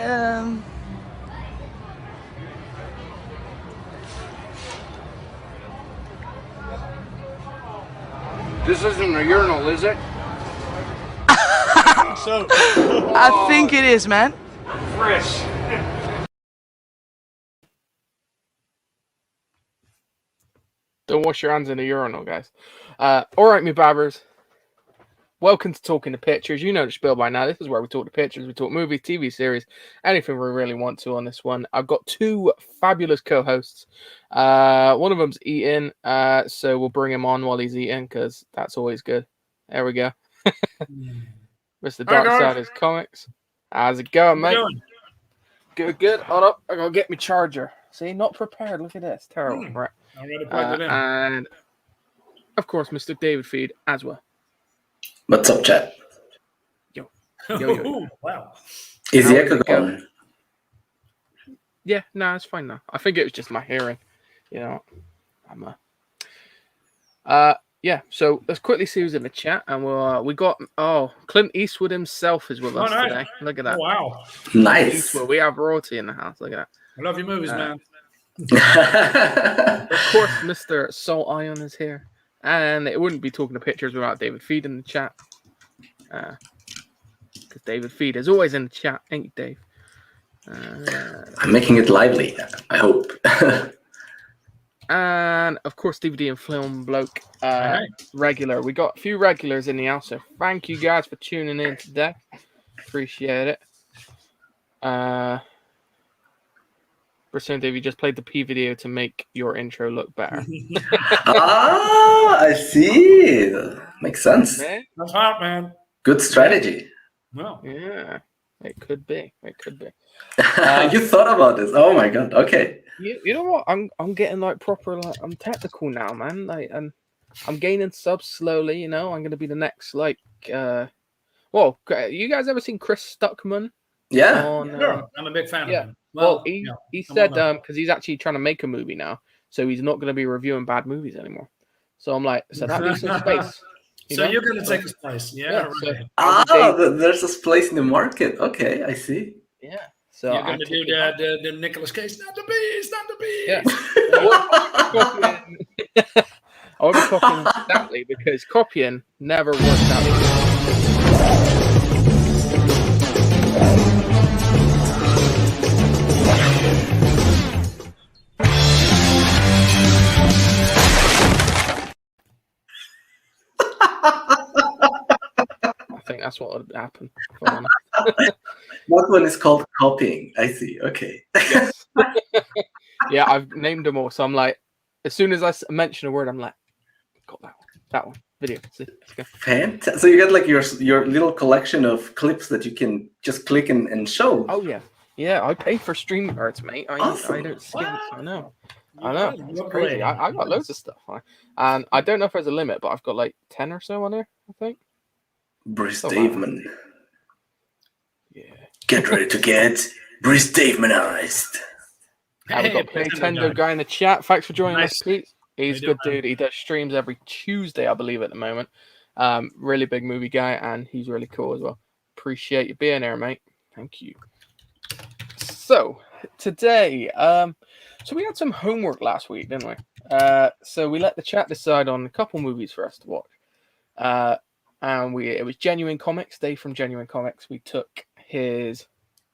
This isn't a urinal, is it? So I think it is, man. Fresh. Don't wash your hands in a urinal, guys. Alright, me babbers. Welcome to Talking to Pictures. You know the spiel by now. This is where we talk to pictures. We talk movies, TV series, anything we really want to on this one. I've got two fabulous co-hosts. One of them's eating, so we'll bring him on while he's eating because that's always good. There we go. Mr. Dark Side is Comics. How's it going, mate? Good. Hold up. I gotta get my charger. See, not prepared. Look at this. Terrible. Right. I'm ready to plug it in. And of course, Mr. David Feed as well. What's up, chat? Yo. Wow. Is How the did echo it go? going? Yeah, no, it's fine now. I think it was just my hearing. You know, yeah. So let's quickly see who's in the chat, and we got Clint Eastwood himself is with us nice. today. Look at that. Oh, wow. Nice. Eastwood, we have royalty in the house. Look at I love your movies, man. that. Of course, Mr. Salt Ion is here, and it wouldn't be Talking to Pictures without David Feed in the chat. Because David Feed is always in the chat, ain't you, Dave? I'm making it lively, I hope. And of course, DVD and film bloke, Right. regular. We got a few regulars in the house, so thank you guys for tuning in today. Appreciate it. Brisson Dave, you just played the P video to make your intro look better. I see. Makes sense. Man, That's hot, man. Good strategy. Well, yeah, it could be. It could be. You thought about this. Oh my god. Okay. You know what? I'm getting like proper like I'm technical now, man. Like I'm gaining subs slowly. You know, I'm gonna be the next like. Well, you guys ever seen Chris Stuckman? Yeah. On, sure. I'm a big fan yeah. of him. Well, you he know, said I'm on because he's actually trying to make a movie now, so he's not going to be reviewing bad movies anymore. So I'm like, so that leaves some space. So know? you're going to take his place. Yeah, so Ah, there's this place in the market. Okay, I see. yeah. So you're going to do the Nicolas Cage, not the bees, not the bees. Yeah. I won't be copying exactly because copying never works out. I think that's what would happen. That one is called copying. I see. Okay. Yes. Yeah, I've named them all. So I'm like, as soon as I mention a word, I'm like, got that one. Video. See, let's go. Fantastic. So you got like your little collection of clips that you can just click and show. Oh yeah, yeah. I pay for stream cards, mate. I Awesome. don't skip. I know. You're It's great. crazy. I got loads of stuff, and I don't know if there's a limit, but I've got like 10 or so on there. I think. Bruce Oh, wow. Daveman. Yeah. Get ready to get Bruce Davemanized. We've got Hey, Nintendo guy in the chat. Thanks for joining Nice. us, Pete. He's a How you good doing, dude. He does streams every Tuesday, I believe, at the moment. Really big movie guy, and he's really cool as well. Appreciate you being there, mate. Thank you. So today, so we had some homework last week, didn't we? So we let the chat decide on a couple movies for us to watch. And it was Genuine Comics, Dave from Genuine Comics. We took his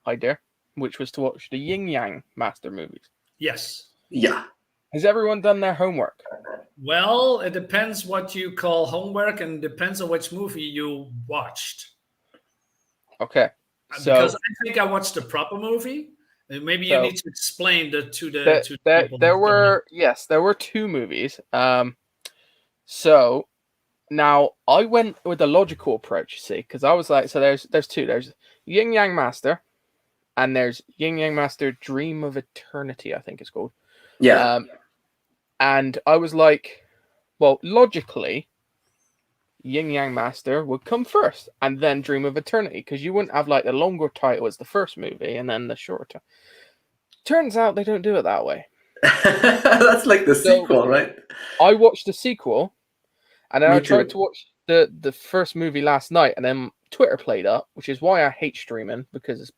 idea, which was to watch the Yin Yang Master movies. Yes. Yeah. Has everyone done their homework? Well, it depends what you call homework and depends on which movie you watched. Okay. So Because I think I watched the proper movie. And maybe you So- need to explain to the people. there were two movies. So now I went with a logical approach, you see, because I was like, so there's two. There's Yin Yang Master, and there's Yin Yang Master Dream of Eternity, I think it's called. Yeah. And I was like, well, logically, Yin Yang Master would come first, and then Dream of Eternity, because you wouldn't have like the longer title as the first movie, and then the shorter. Turns out they don't do it that way. That's like the sequel, right? I watched the sequel, and then Me I tried too. to watch the first movie last night, and then Twitter played up, which is why I hate streaming, because it's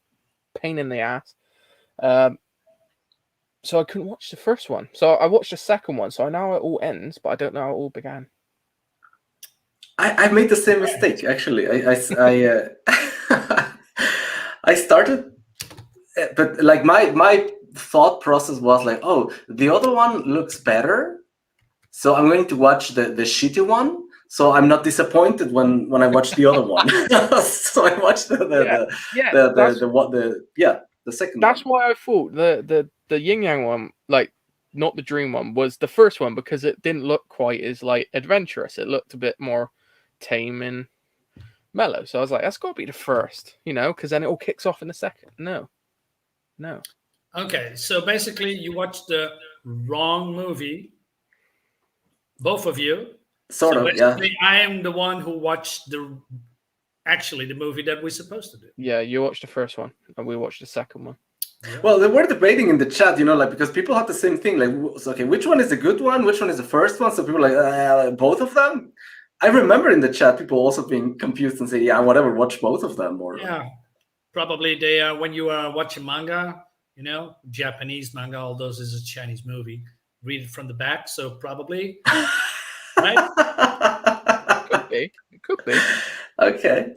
pain in the ass. So I couldn't watch the first one. So I watched the second one. So I know how it all ends, but I don't know how it all began. I made the same mistake actually. I started, but like my thought process was like, oh, the other one looks better, so I'm going to watch the shitty one. So I'm not disappointed when I watch the other one. So I watched the second That's one. why I thought the Yin Yang one, like not the Dream one, was the first one because it didn't look quite as like adventurous. It looked a bit more tame and mellow. So I was like, that's got to be the first, because then it all kicks off in the second. No. Okay, so basically you watched the wrong movie, both of you. Sort of, basically, I am the one who watched the movie that we're supposed to do. Yeah, you watched the first one, and we watched the second one. Yeah. Well, they were debating in the chat, like because people have the same thing. Like, okay, which one is the good one? Which one is the first one? So people are like both of them. I remember in the chat people also being confused and say, yeah, whatever, watch both of them. Or yeah, probably they when you are watching manga, Japanese manga, all those is a Chinese movie. Read it from the back, so probably. Right? It could be. Okay.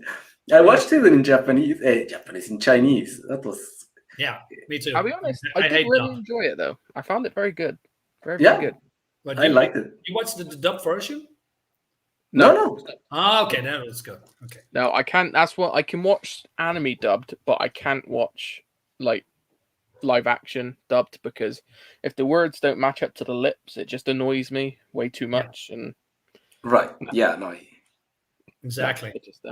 I watched it in Japanese, in Chinese. That was... Yeah, me too. I'll be honest, I did really enjoy it, though. I found it very good. Very good. But I liked it. You watched the dub version? No. Oh, okay, that was good. Okay. No, I can't. That's what I can watch anime dubbed, but I can't watch like live action dubbed because if the words don't match up to the lips, it just annoys me way too much. And right, yeah, no. Exactly. Just,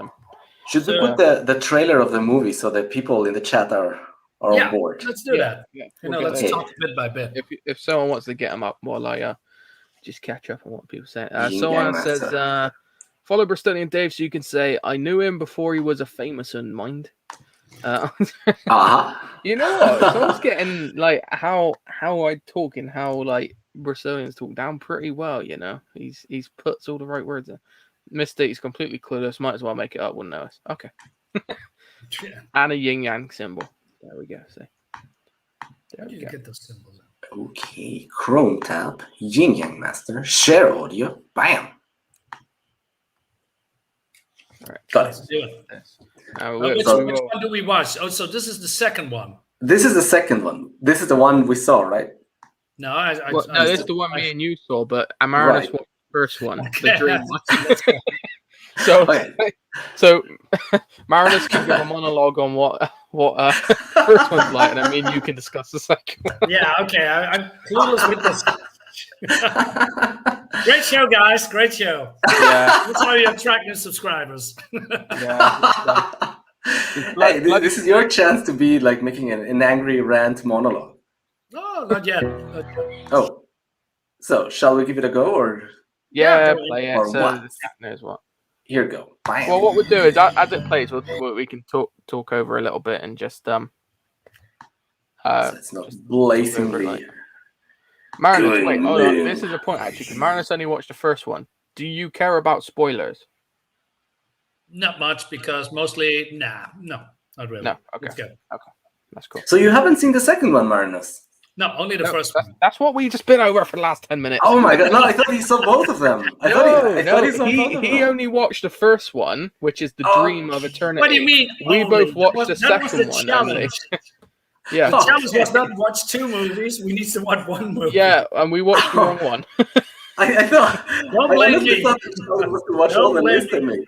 should we put the trailer of the movie so that people in the chat are on board? Let's do that. Yeah, let's talk bit by bit. If someone wants to get them up while I just catch up on what people say. Someone says, follow Bristolian Dave so you can say, I knew him before he was a famous in mind. You know what? Someone's getting like how I talk and how like Brazilians talk down pretty well, He's puts all the right words in. Mystique's completely clueless, might as well make it up, wouldn't know us. Okay. And a yin yang symbol. There we go. See. How do you get those symbols? Okay, Chrome tab, Yin Yang Master, share audio, bam. All right, got Let's do it. which one do we watch? Oh, so this is the second one. This is the second one. This is the one we saw, right? No, no, this is the one me and you saw, but Amaranus watched the first one, the dream one. So Marinus can give a monologue on what first one's like, and I mean you can discuss the second one. Yeah, okay. I'm clueless with this. Great show, guys. Great show. Yeah. That's how you attract new subscribers. Yeah. Hey, this is your chance to be like making an angry rant monologue. No, not yet. Oh, so shall we give it a go, or? Yeah, play it. Or So what? the chat knows what. Here we go. Bam. Well, what we'll do is as it plays, we can talk over a little bit and just so it's not blazingly. Marinus, wait, hold on. This is a point actually. 'Cause Marinus only watched the first one. Do you care about spoilers? Not much because mostly, no, not really. No, okay. Let's go. Okay, that's cool. So you haven't seen the second one, Marinus? No, only the first one. That's what we just been over for the last 10 minutes. Oh my god! No, I thought he saw both of them. I thought he saw both of them. He only watched the first one, which is the Dream of Eternity. What do you mean? We both watched the second one. Yeah. The challenge was not watch two movies. We need to watch one movie. Yeah, and we watched the wrong one. I thought. Don't blame me. I was to watch all the list than me.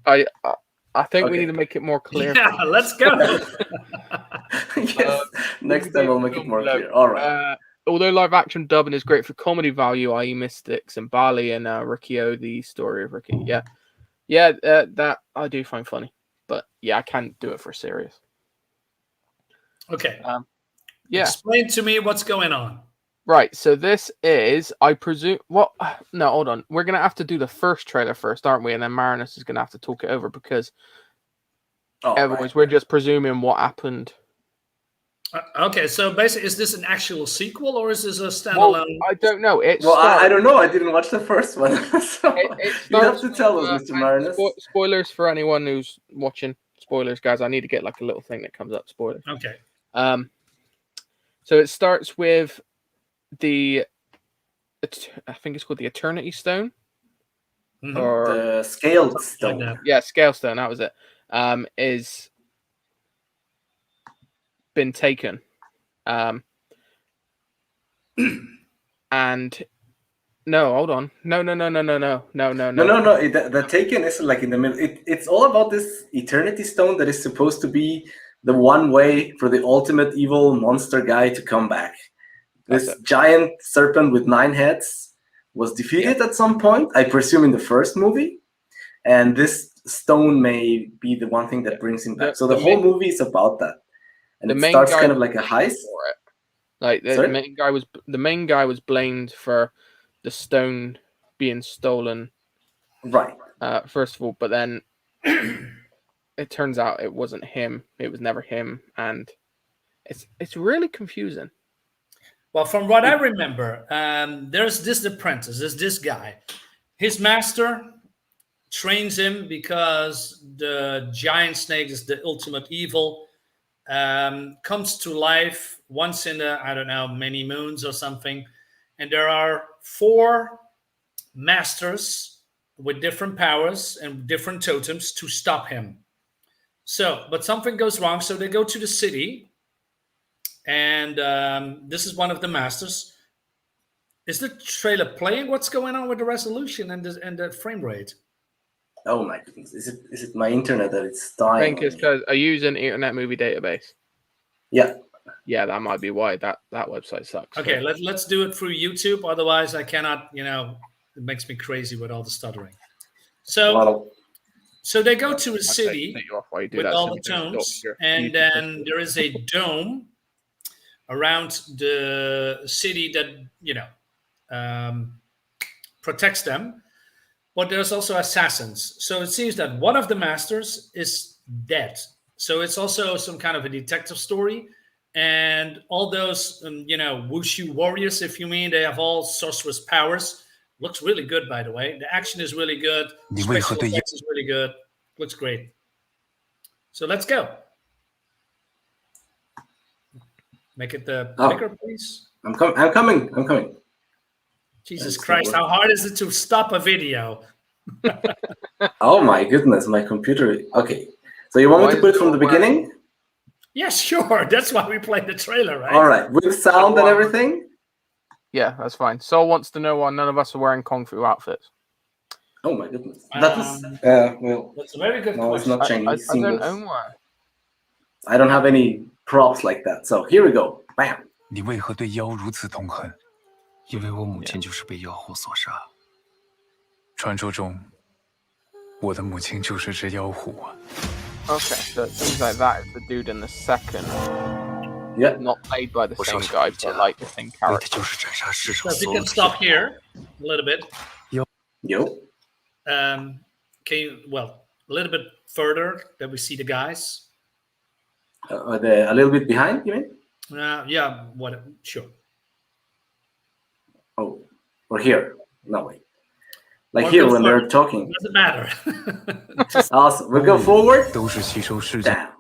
I think we need to make it more clear. Yeah, let's go. Yes. Next time we'll make it more clear. All right. Although live action dubbing is great for comedy value, i.e. Mystics and Bali and Rikio, the story of Ricky. Yeah, that I do find funny. But yeah, I can't do it for serious. Okay. Yeah. Explain to me what's going on. Right, so this is, I presume, no, hold on. We're going to have to do the first trailer first, aren't we? And then Marinus is going to have to talk it over because otherwise we're just presuming what happened. Okay, so basically, is this an actual sequel or is this a standalone? Well, I don't know. I don't know. I didn't watch the first one. So it you have to tell us, Mr. Marinus. Spoilers for anyone who's watching. spoilers, guys. I need to get like a little thing that comes up. Spoilers. Okay. So it starts with I think it's called the Eternity Stone, Mhm. or The scaled Like stone. that. yeah, Scale Stone. That was it. Is been taken, and no, hold on, no. No. The Taken is like in the middle. It's all about this Eternity Stone that is supposed to be the one way for the ultimate evil monster guy to come back. That's This it. giant serpent with 9 heads was defeated at some point, I presume in the first movie, and this stone may be the one thing that brings him back. So the whole movie is about that, and it starts kind of like a heist. For it. Like the Sorry? main guy was blamed for the stone being stolen. Right. First of all, but then it turns out it wasn't him. It was never him, and it's really confusing. Well, from what I remember, there's this apprentice, there's this guy. His master trains him because the giant snake is the ultimate evil. Comes to life once in I don't know, many moons or something. And there are 4 masters with different powers and different totems to stop him. So, but something goes wrong. So they go to the city. And this is one of the masters. Is the trailer playing? What's going on with the resolution and the frame rate? Oh my goodness! Is it my internet that it's I dying? think it's because I use an Internet Movie Database. Yeah. Yeah, that might be why that website sucks. Okay, let's do it through YouTube. Otherwise, I cannot. It makes me crazy with all the stuttering. So, Well, so they go to a city with with all the tones, and then there is a dome around the city that protects them. But there's also assassins. So it seems that one of the masters is dead. So it's also some kind of a detective story. And all those, wushu warriors, if you mean, they have all sorceress powers. Looks really good, by the way. The action is really good. Special effects is really good. Looks great. So let's go. Make it the bigger, please. I'm coming. Jesus Christ, how hard is it to stop a video? Oh my goodness, my computer. Okay, so you want me to put it from the beginning? Yeah, sure. That's why we played the trailer, right? All right, with sound and everything? Yeah, that's fine. Sol wants to know why none of us are wearing Kung Fu outfits. Oh my goodness. That is, well, that's a very good no, question. it's not Chinese. I don't own one. I don't have any props like that. So here we go. Bam. 你为何对妖如此痛恨？因为我母亲就是被妖狐所杀。传说中，我的母亲就是只妖狐啊。Okay, so it seems like that is the dude in the second. Yeah. Not played by the same guy, but like the same character. 就是斩杀世上 So if 所 you 有 can 的 stop here a little bit. Yo. Can you, a little bit further that we see the guys? A little bit behind, you mean? Yeah, sure. Oh, or here. No, wait. Like Or here go when forward. they're talking. Doesn't matter. Awesome. We'll go forward. 都是吸收世界。 Damn.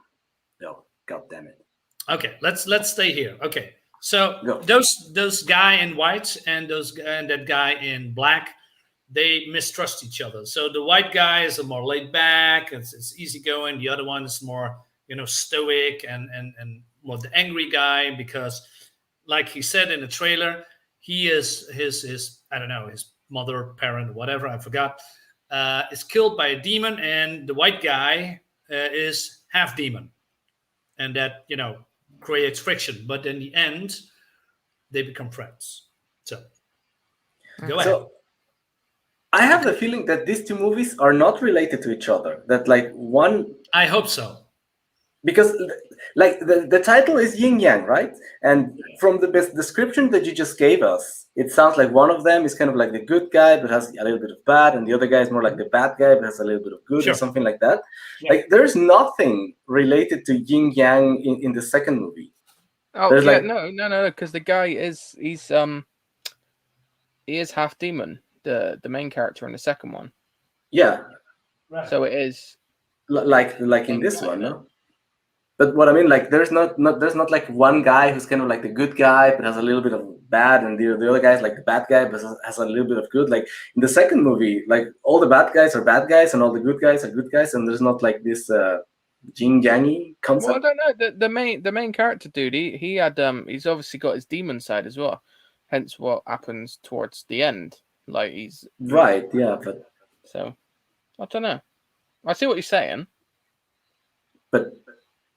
No, god damn it. Okay, let's stay here. Okay, so Go. those guy in white and that guy in black, they mistrust each other. So the white guy is a more laid back, it's easygoing. The other one is more stoic and more the angry guy, because like he said in the trailer, he is his I don't know, his mother, parent, whatever, I forgot, is killed by a demon, and the white guy is half demon, and that creates friction. But in the end, they become friends. So go ahead. So I have the feeling that these 2 movies are not related to each other. That like one, I hope so. because like the title is Yin Yang, right? And from the best description that you just gave us, it sounds like one of them is kind of like the good guy but has a little bit of bad, and the other guy is more like the bad guy but has a little bit of good, Sure. or something like that. Yeah. Like there's nothing related to Yin Yang in the second movie. Oh There's yeah, like- no, because the guy he is half demon, the main character in the second one. Yeah. So it is like in this one, no? But what I mean, like, there's not there's not like one guy who's kind of like the good guy but has a little bit of bad, and the other guy's like the bad guy but has a little bit of good. Like in the second movie, like all the bad guys are bad guys and all the good guys are good guys, and there's not like this yin yangy Well, I concept. don't know. The main character dude, he had he's obviously got his demon side as well. Hence what happens towards the end. Like he's Right? Yeah, so I don't know. I see what you're saying. but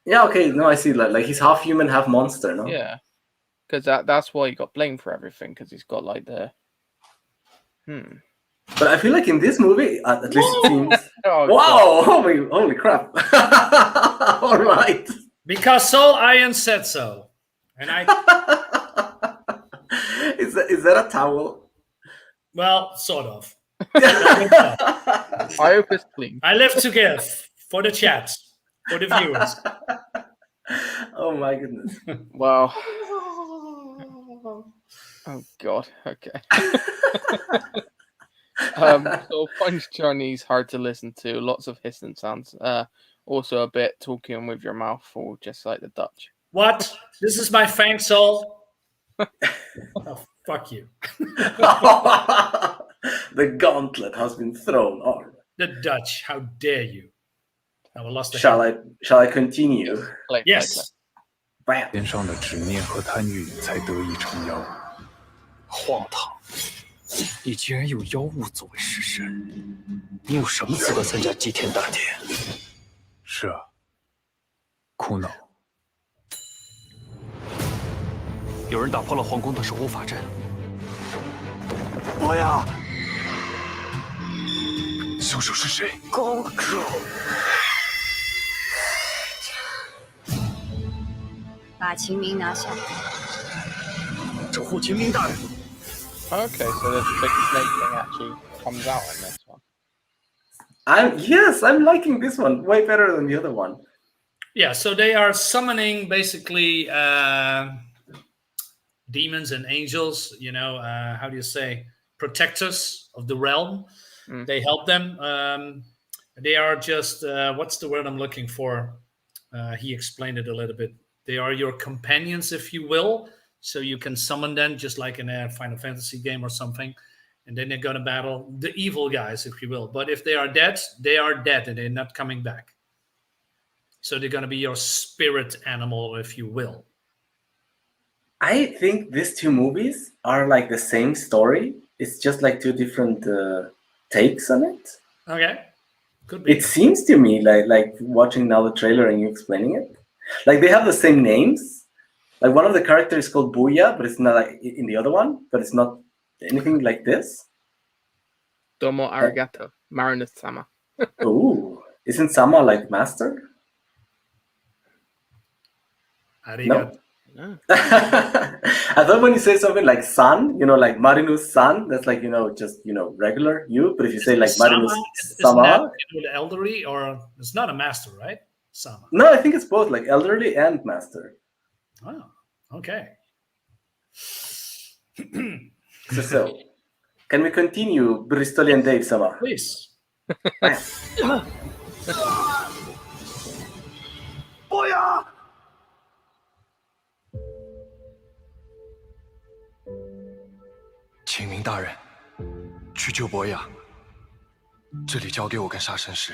yeah, okay. No, I see. Like he's half human, half monster. No. Yeah, because that's why he got blamed for everything, because he's got like the But I feel like in this movie, at least it seems. Oh, Wow! Holy crap! All right. Because Soul Iron said so. And I, Is that a towel? well, sort of. I hope it's clean. I live to give for the chat, for the viewers. Oh my goodness. Wow. Oh God. Okay. So French Chinese hard to listen to. Lots of hissing sounds. Also a bit talking with your mouth full, just like the Dutch. What? This is my Fang Soul? Oh, fuck you. The gauntlet has been thrown on. The Dutch, how dare you? I will lost the Shall I continue? Play. Yes. Bam. 天上的执念和贪欲才得以成妖。荒唐！你竟然有妖物作为尸身，你有什么资格参加祭天大典？是啊，苦恼。有人打破了皇宫的守护法阵。伯牙，凶手是谁？公主。把秦明拿下。守护秦明大人。 Okay, so the big snake thing actually comes out in this one. I'm liking this one way better than the other one. Yeah, so they are summoning basically demons and angels, you know, how do you say, protectors of the realm. They help them. They are just, what's the word I'm looking for? He explained it a little bit. They are your companions, if you will. So you can summon them just like in a Final Fantasy game or something. And then they're going to battle the evil guys, if you will. But if they are dead and they're not coming back. So they're going to be your spirit animal, if you will. I think these two movies are like the same story. It's just like two different takes on it. Okay. Could be. It seems to me like watching now the trailer and you explaining it. Like they have the same names. Like one of the characters is called Booyah, but it's not like in the other one, but it's not anything like this. Domo arigato, Marinus Sama. Ooh, isn't Sama like master? Arigato. No. I thought when you say something like son, you know, like Marinus son, that's like, you know, just, you know, regular you. But if you say like Marinus Sama, that the elderly, or it's not a master, right? Sama. No, I think it's both like elderly and master. Oh, okay. So, can we continue, Bristolian Dave Sama? Please. 伯牙，秦明大人，去救伯牙。这里交给我跟杀神石。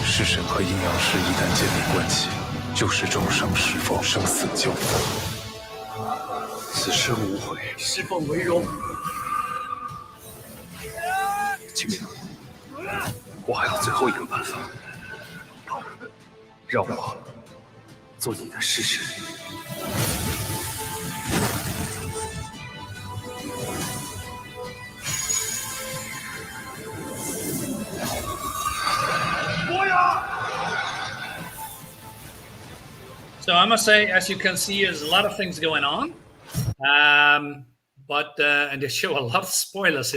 式神和阴阳师一旦建立关系，就是终生侍奉，生死交锋。此生无悔，侍奉为荣。秦明，我还有最后一个办法，让我做你的侍神。伯牙。 So I must say, as you can see, there's a lot of things going on. But and they show a lot of spoilers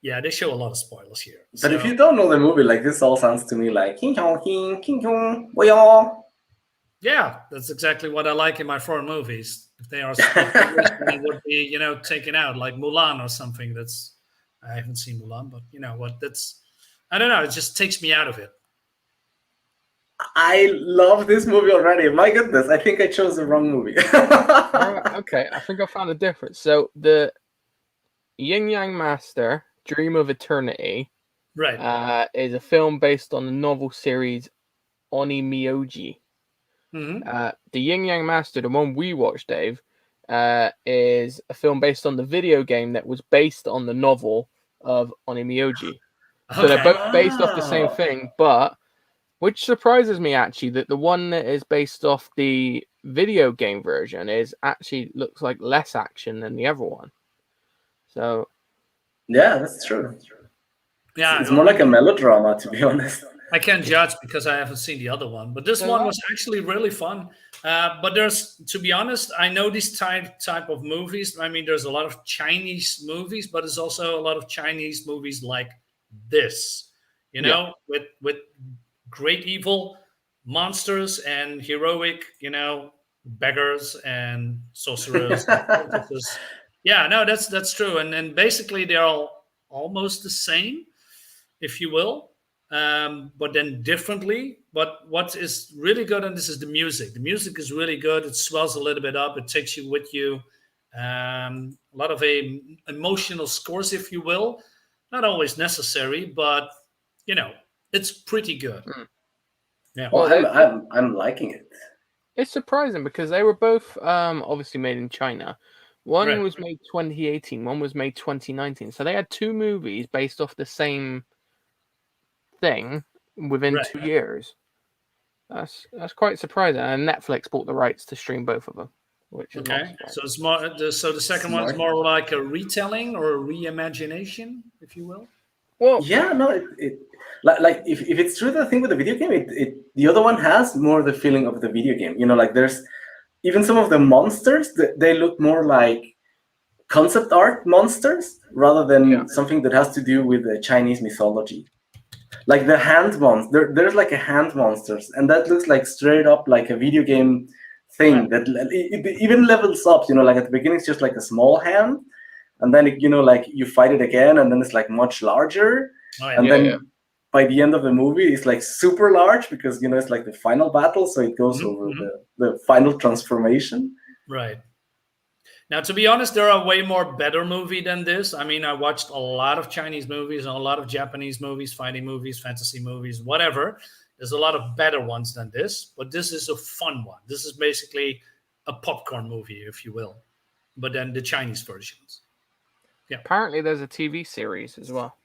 yeah, they show a lot of spoilers here. But if you don't know the movie, like this all sounds to me like King Kong, King Kong, boya. Yeah, that's exactly what I like in my foreign movies. If they are spoilers, they would be, you know, taken out like Mulan or something. I haven't seen Mulan, but you know what? That's I don't know. It just takes me out of it. I love this movie already. My goodness, I think I chose the wrong movie. Okay, I think I found a difference. So the Yin Yang Master, Dream of Eternity, Right. is a film based on the novel series Oni Myoji. Hmm. The Yin Yang Master, the one we watched, Dave, is a film based on the video game that was based on the novel of Oni Myoji. So they're Okay. both based off the same thing, but which surprises me actually that the one that is based off the video game version is actually looks like less action than the other one. So Yeah, that's true. Yeah, It's more like a melodrama, to be honest. I can't judge because I haven't seen the other one, but this one was actually really fun. But there's, to be honest, I know this type of movies. I mean, there's a lot of Chinese movies, but there's also a lot of Chinese movies like this, you know, with great evil monsters and heroic, you know, beggars and sorcerers. And princesses. Yeah, no, that's true, and basically they're all almost the same, if you will, but then differently. But what is really good, and this is the music. The music is really good. It swells a little bit up. It takes you with you. A lot of emotional scores, if you will. Not always necessary, but you know, it's pretty good. Yeah. Well, I'm liking it. it's surprising because they were both obviously made in China. One Right. was made 2018, one was made 2019. So they had two movies based off the same thing within Right. 2 years. That's quite surprising. And Netflix bought the rights to stream both of them, which is not Okay. surprising. So it's more. So the second one is Smart. more like a retelling or a reimagination, if you will. Well, Yeah, no, it like if it's true, the thing with the video game, the other one has more the feeling of the video game. You know, like there's even some of the monsters that they look more like concept art monsters rather than something that has to do with the Chinese mythology. Like the hand monster, there's like a hand monsters, and that looks like straight up like a video game thing that it even levels up. You know, like at the beginning it's just like a small hand, and then you know, like you fight it again, and then it's like much larger, Oh, yeah. and then by the end of the movie it's like super large because you know it's like the final battle, so it goes over the final transformation. Right. Now, to be honest, there are way more better movie than this. I mean, I watched a lot of Chinese movies and a lot of Japanese movies, fighting movies, fantasy movies, whatever. There's a lot of better ones than this, but this is a fun one. This is basically a popcorn movie, if you will, but then the Chinese versions. Yeah. apparently there's a TV series as well.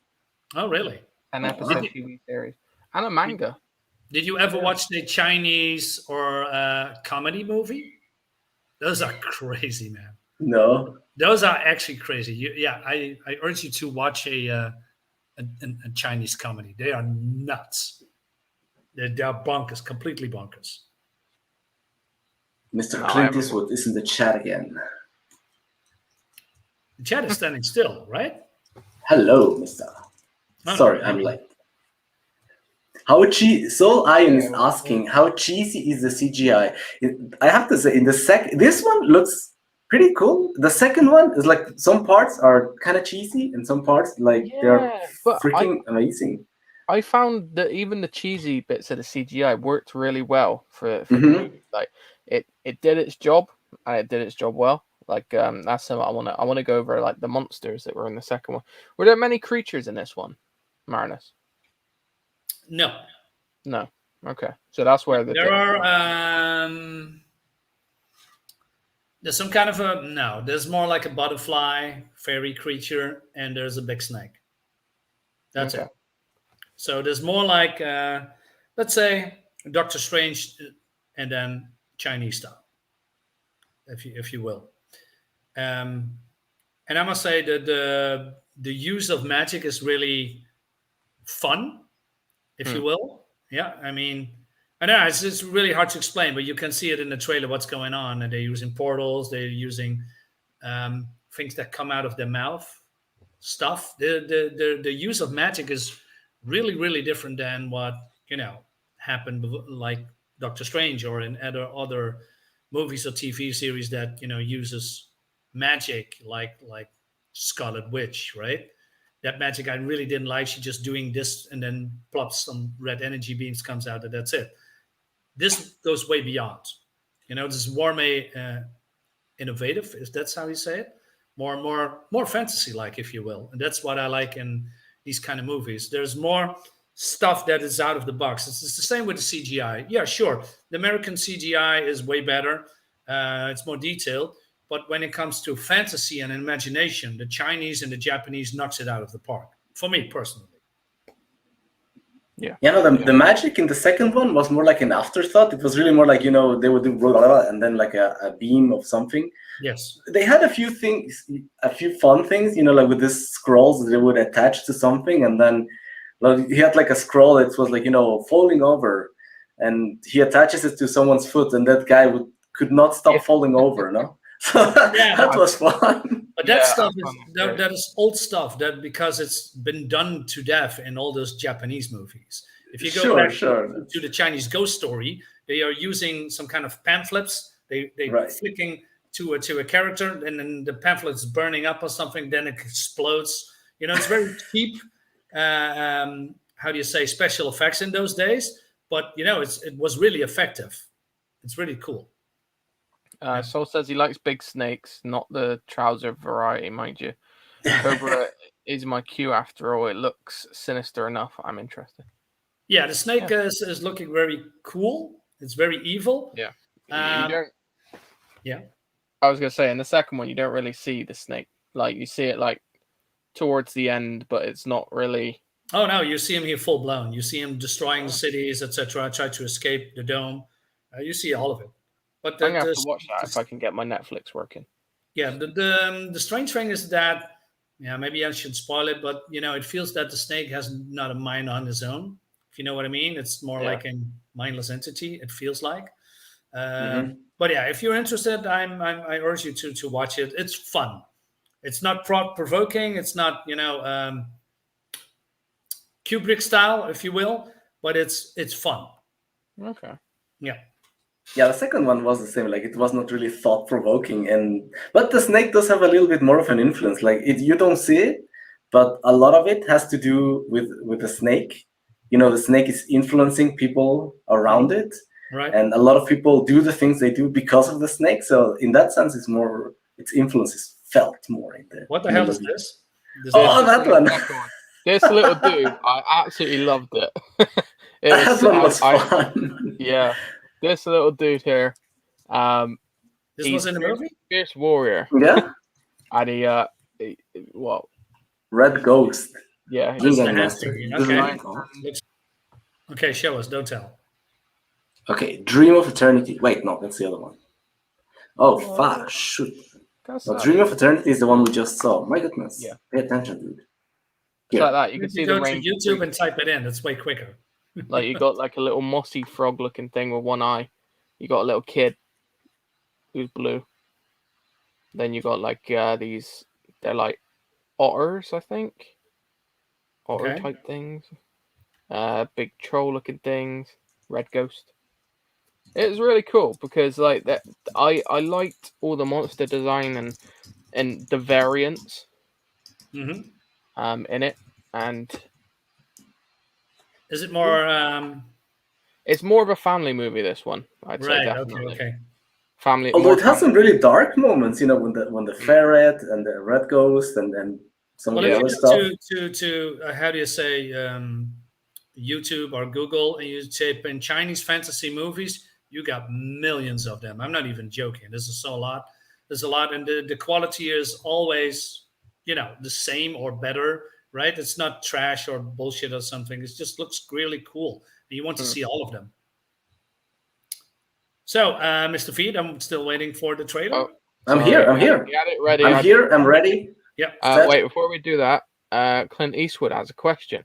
Oh, really? An episode TV series. And a manga. Did you ever watch the Chinese or comedy movie? Those are crazy, man. No. Those are actually crazy. I urge you to watch a Chinese comedy. They are nuts. They're bonkers, completely bonkers. Mr. Clint Eastwood is in the chat again. The chat is standing still, right? Hello, Mr. Sorry, I'm late. Soul Iron is asking how cheesy is the CGI. I have to say, this one looks pretty cool. The second one is like some parts are kind of cheesy, and some parts like they're freaking amazing. I found that even the cheesy bits of the CGI worked really well for the movie. Like it did its job, and it did its job well. Like that's something I want to go over, like the monsters that were in the second one. Were there many creatures in this one, Marinus? No. Okay, so that's where there are. There's some kind of there's more like a butterfly, fairy creature, and there's a big snake. That's it. So there's more like, let's say, Doctor Strange, and then Chinese style, if you will. And I must say that the use of magic is really fun, if you will. Yeah, I mean, I know it's really hard to explain, but you can see it in the trailer what's going on. And they're using portals. They're using things that come out of their mouth, stuff. The use of magic is really, really different than what happened like Doctor Strange or in other movies or TV series that uses magic like Scarlet Witch, right? that magic I really didn't like. She's just doing this and then plops some red energy beams comes out and that's it. This goes way beyond. This is more innovative. Is that's how you say it? More fantasy-like, if you will. And that's what I like in these kind of movies. There's more stuff that is out of the box. It's the same with the CGI. Yeah, sure. The American CGI is way better. It's more detailed. But when it comes to fantasy and imagination, the Chinese and the Japanese knocks it out of the park. For me, personally. Yeah. The magic in the second one was more like an afterthought. It was really more like, they would do blah, blah, blah, and then like a beam of something. Yes. They had a few fun things, like with these scrolls that they would attach to something. And then he had like a scroll that was like, falling over. And he attaches it to someone's foot. And that guy could not stop falling over, no? So that was fun. But that stuff that is old stuff because it's been done to death in all those Japanese movies. If you go back to the Chinese ghost story, they are using some kind of pamphlets. They flicking to a character, and then the pamphlet's burning up or something. Then it explodes. It's very cheap. How do you say, special effects in those days? But it was really effective. It's really cool. Sol says he likes big snakes, not the trouser variety, mind you. Cobra is my cue after all. It looks sinister enough. I'm interested. Yeah, the snake is looking very cool. It's very evil. Yeah. Yeah. I was going to say, in the second one, you don't really see the snake. Like, you see it, like, towards the end, but it's not really... Oh, no, you see him here full blown. You see him destroying the cities, etc., try to escape the dome. You see all of it. But I'm going to have to watch that if I can get my Netflix working. Yeah, the strange thing is that, maybe I should spoil it, but, it feels that the snake has not a mind on his own, if you know what I mean. It's more like a mindless entity, it feels like. But yeah, if you're interested, I urge you to watch it. It's fun. It's not provoking. It's not, Kubrick style, if you will, but it's fun. Okay. Yeah. Yeah, the second one was the same. Like, it was not really thought-provoking, but the snake does have a little bit more of an influence. Like, you don't see it, but a lot of it has to do with the snake. The snake is influencing people around it, right? And a lot of people do the things they do because of the snake. So, in that sense, its influence is felt more in there. What the hell is this? That one. This little dude, I absolutely loved it. That one was fun. Yeah. This little dude here, this was in the movie? Fierce warrior. Yeah. And he Red Ghost. Yeah. Okay, show us. Don't tell. Okay, Dream of Eternity. Wait, no, that's the other one. Oh, fuck, shoot. No, Dream of Eternity is the one we just saw. My goodness. Yeah. Pay attention, dude. It's like that. You can see go the to rain. YouTube and type it in. It's way quicker. Like, you got like a little mossy frog looking thing with one eye. You got a little kid who's blue. Then you got like these, they're like otters, I think. Otter type things. Big troll looking things. Red ghost. It was really cool because like that I liked all the monster design and the variants in it. And is it more it's more of a family movie, this one, I'd say, definitely. Okay. Family. Although it has some really dark moments, when the ferret and the red ghost and some of the other stuff. To how do you say, YouTube or Google, and you type in Chinese fantasy movies, you got millions of them. I'm not even joking. This is a lot. There's a lot, and the quality is always, the same or better, right? It's not trash or bullshit or something. It just looks really cool. And you want to see all of them. So, Mr. Feed, I'm still waiting for the trailer. Oh, I'm here. Get it ready. I'm here. I'm ready. Yeah. Wait, before we do that, Clint Eastwood has a question.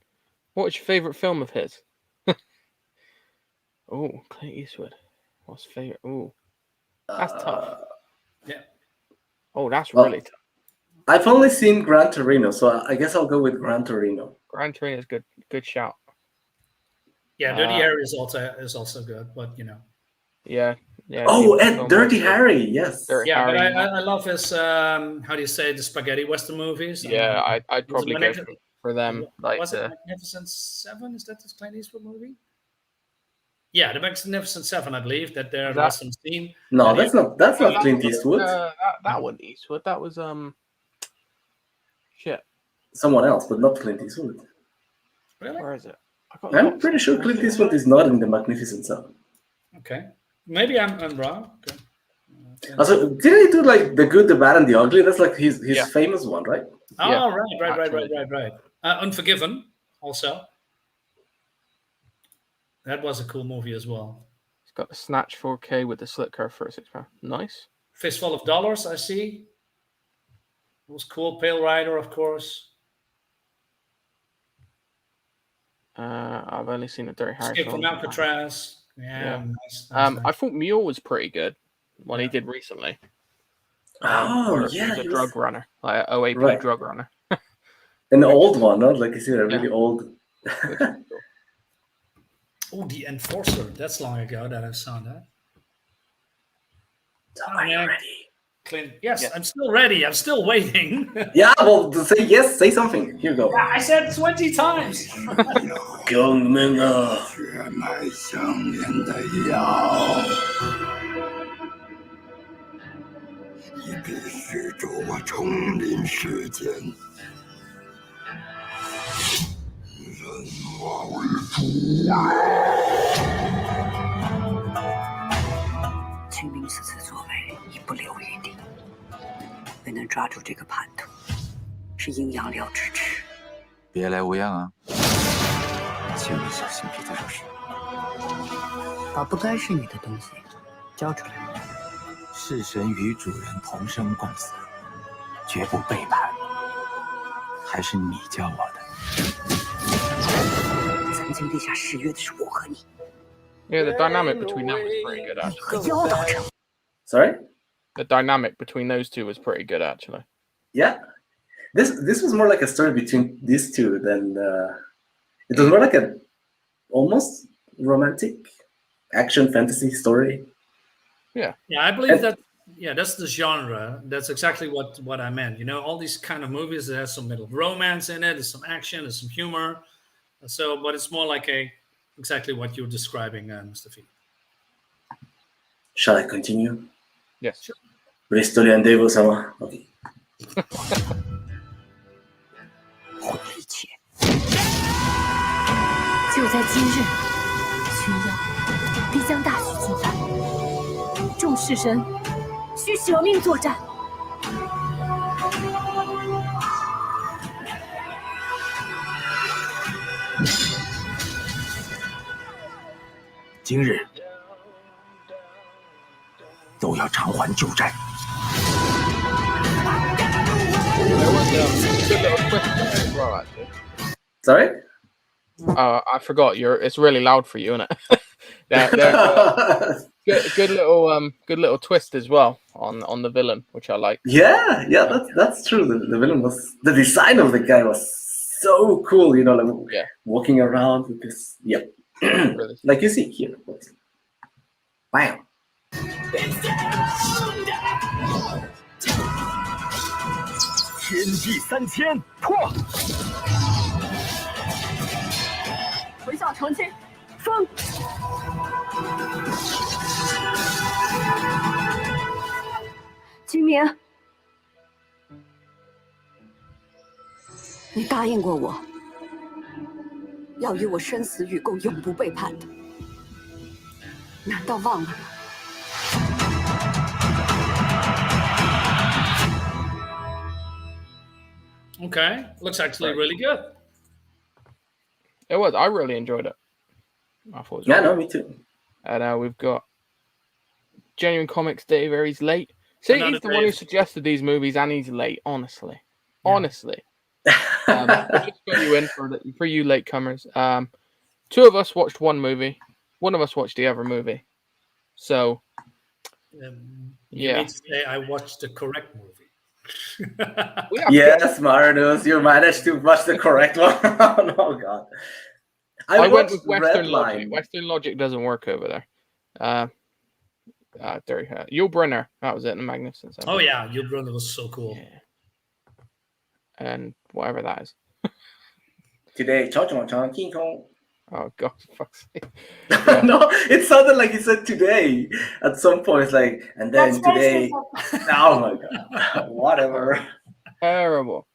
What's your favorite film of his? Oh, Clint Eastwood. What's favorite? Oh, that's tough. Yeah. Oh, that's really tough. I've only seen Gran Torino, so I guess I'll go with Gran Torino. Gran Torino is good. Good shout. Yeah, Dirty Harry is also good, but Yeah. Oh, and Dirty Harry, yes. Dirty yeah, Harry. but I love his how do you say, the spaghetti western movies? Yeah, I'd probably go for for them. Like Was it Magnificent Seven? Is that this Clint Eastwood movie? Yeah, the Magnificent Seven, I believe that there was some scene. No, that's not Clint Eastwood. That wasn't Eastwood. That was shit. Someone else, but not Clint Eastwood. Really? Where is it? I'm pretty sure Clint Eastwood is not in the Magnificent Seven. Okay, maybe I'm wrong. Okay. Also, didn't he do like The Good, the Bad, and the Ugly? That's like his famous one, right? Oh, Yeah, right. Unforgiven, also. That was a cool movie as well. It's got the Snatch 4K with the slit curve 36 Nice. Fistful of Dollars, I see. It was cool. Pale Rider, of course. I've only seen the Dirty Harry. Escape from Alcatraz. Yeah. Nice. I thought Mule was pretty good. What he did recently. He was a drug runner, like an OAP drug runner. An old one, not like you see a really old. Oh, The Enforcer. That's long ago that I saw that. Are you ready? Clint. Yes, I'm still ready. I'm still waiting. Yeah, well, to say yes, say something. Here you go. I said 20 times. 革命啊！血脉相连的药，你必须助我重临世间，人化为猪。清明此次作为已不留余地，未能抓住这个叛徒，是阴阳寮之耻。别来无恙啊！千万小心别再惹事。把不该是你的东西交出来。式神与主人同生共死，绝不背叛。还是你教我的。曾经立下誓约的是我和你。 Yeah, the dynamic between them was pretty good, actually. Sorry? The dynamic between those two was pretty good, actually. Yeah. This was more like a story between these two than it was more like a almost romantic action fantasy story. Yeah, I believe that. Yeah, that's the genre. That's exactly what I meant. You know, all these kind of movies that have some bit of romance in it, there's some action, there's some humor. So, but it's more like exactly what you're describing, Mr. Fee. Shall I continue? Yes. Sure. Restore and Devo sama. Okay. 毁了一切。就在今日，群妖必将大举进犯，众式神需舍命作战。今日都要偿还旧债。 Sorry? I forgot. It's really loud for you, isn't it? Good little twist as well on the villain, which I like. Yeah, that's true. The villain the design of the guy was so cool. You know, like walking around with this. Yep. Really. Like you see here. Bam. 天地3000破，回校成亲，封。君明，你答应过我，要与我生死与共，永不背叛的，难道忘了吗？ Okay, looks actually really good. It was. I really enjoyed it. I thought. It was no, me too. And we've got Genuine Comics Dave. He's late. See, he's the one who suggested these movies, and he's late. Honestly. Just got you in for you latecomers. Two of us watched one movie. One of us watched the other movie. So. You need to say I watched the correct movie. Yes, Marinus, you managed to watch the correct one. Oh God, I went with Western Logic. Western Logic doesn't work over there. Dirty Hat. Yul Brynner, that was it. In the Magnificent Seven. Oh yeah, Yul Brynner was so cool. Yeah. And whatever that is. Today, King Kong. Oh god, fuck's sake. No, it sounded like he said today at some point. Like, and then today. Oh my god, whatever. Terrible.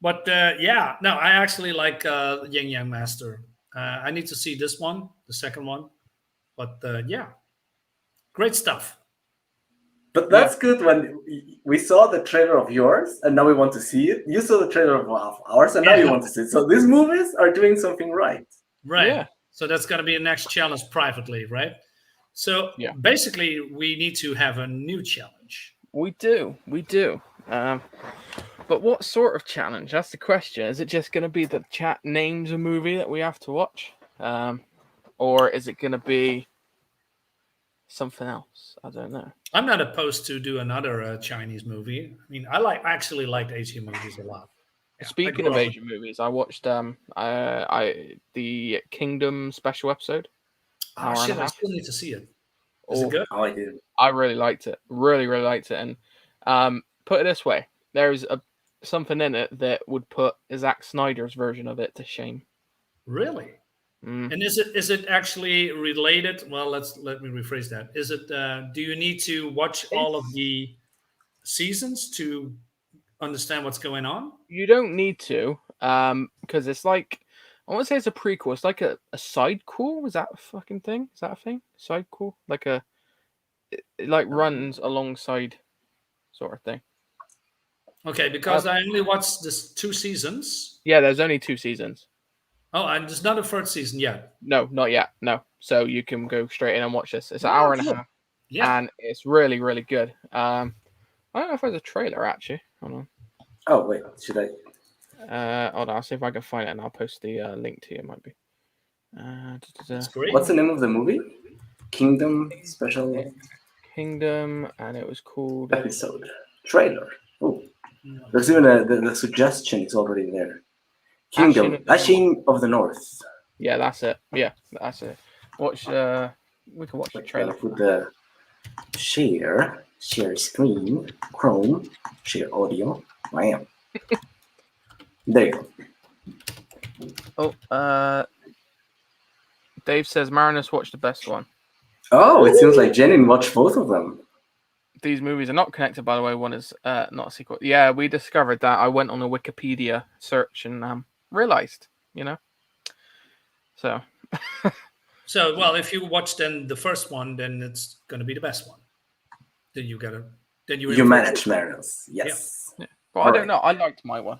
But yeah, no, I actually like Yin Yang Master. I need to see this one, the second one. But yeah, great stuff. But that's good when we saw the trailer of yours and now we want to see it. You saw the trailer of ours and now you want to see it. So these movies are doing something right. Right. Yeah. So that's going to be a next challenge privately, right? So basically, we need to have a new challenge. We do. But what sort of challenge? That's the question. Is it just going to be that chat names a movie that we have to watch? Or is it going to be something else? I don't know. I'm not opposed to do another Chinese movie. I mean, actually liked Asian movies a lot. Yeah, Speaking of Asian movies, I watched the Kingdom special episode. Oh shit! I still need to see it. Is it good? Oh, I did. I really liked it. Really liked it. And put it this way, there's something in it that would put Zack Snyder's version of it to shame. Really? And is it actually related? Well, let me rephrase that. Is it? Do you need to watch all of the seasons to understand what's going on? You don't need to, because it's like, I want to say it's a prequel. It's like a side cool. Is that a fucking thing? Is that a thing? Side cool, like it runs alongside, sort of thing. Okay, because I only watched this 2 seasons. Yeah, there's only 2 seasons. Oh, and there's not a 3rd season yet. No, not yet. No, so you can go straight in and watch this. It's an hour and a half. Yeah, and it's really good. I don't know if there's a trailer actually. Hold on. Oh wait, should I? Hold on, I'll see if I can find it and I'll post the link to you. It might be. That's great. What's the name of the movie? Kingdom special. Kingdom, and it was called episode trailer. Oh, there's even the suggestion is already there. Kingdom, Ashin of the North. Yeah, that's it. Yeah, that's it. Watch. We can watch the trailer. Put the share screen, Chrome, share audio. Bam. There you go. Oh, Dave says Marinus watched the best one. Oh, it seems like Jenin watched both of them. These movies are not connected, by the way. One is not a sequel. Yeah, we discovered that. I went on a Wikipedia search and realized, So. So, well, if you watch then the first one, then it's going to be the best one. Then you gotta. Then you manage Marinus. Yes. Yeah. Well, I don't know. I liked my one.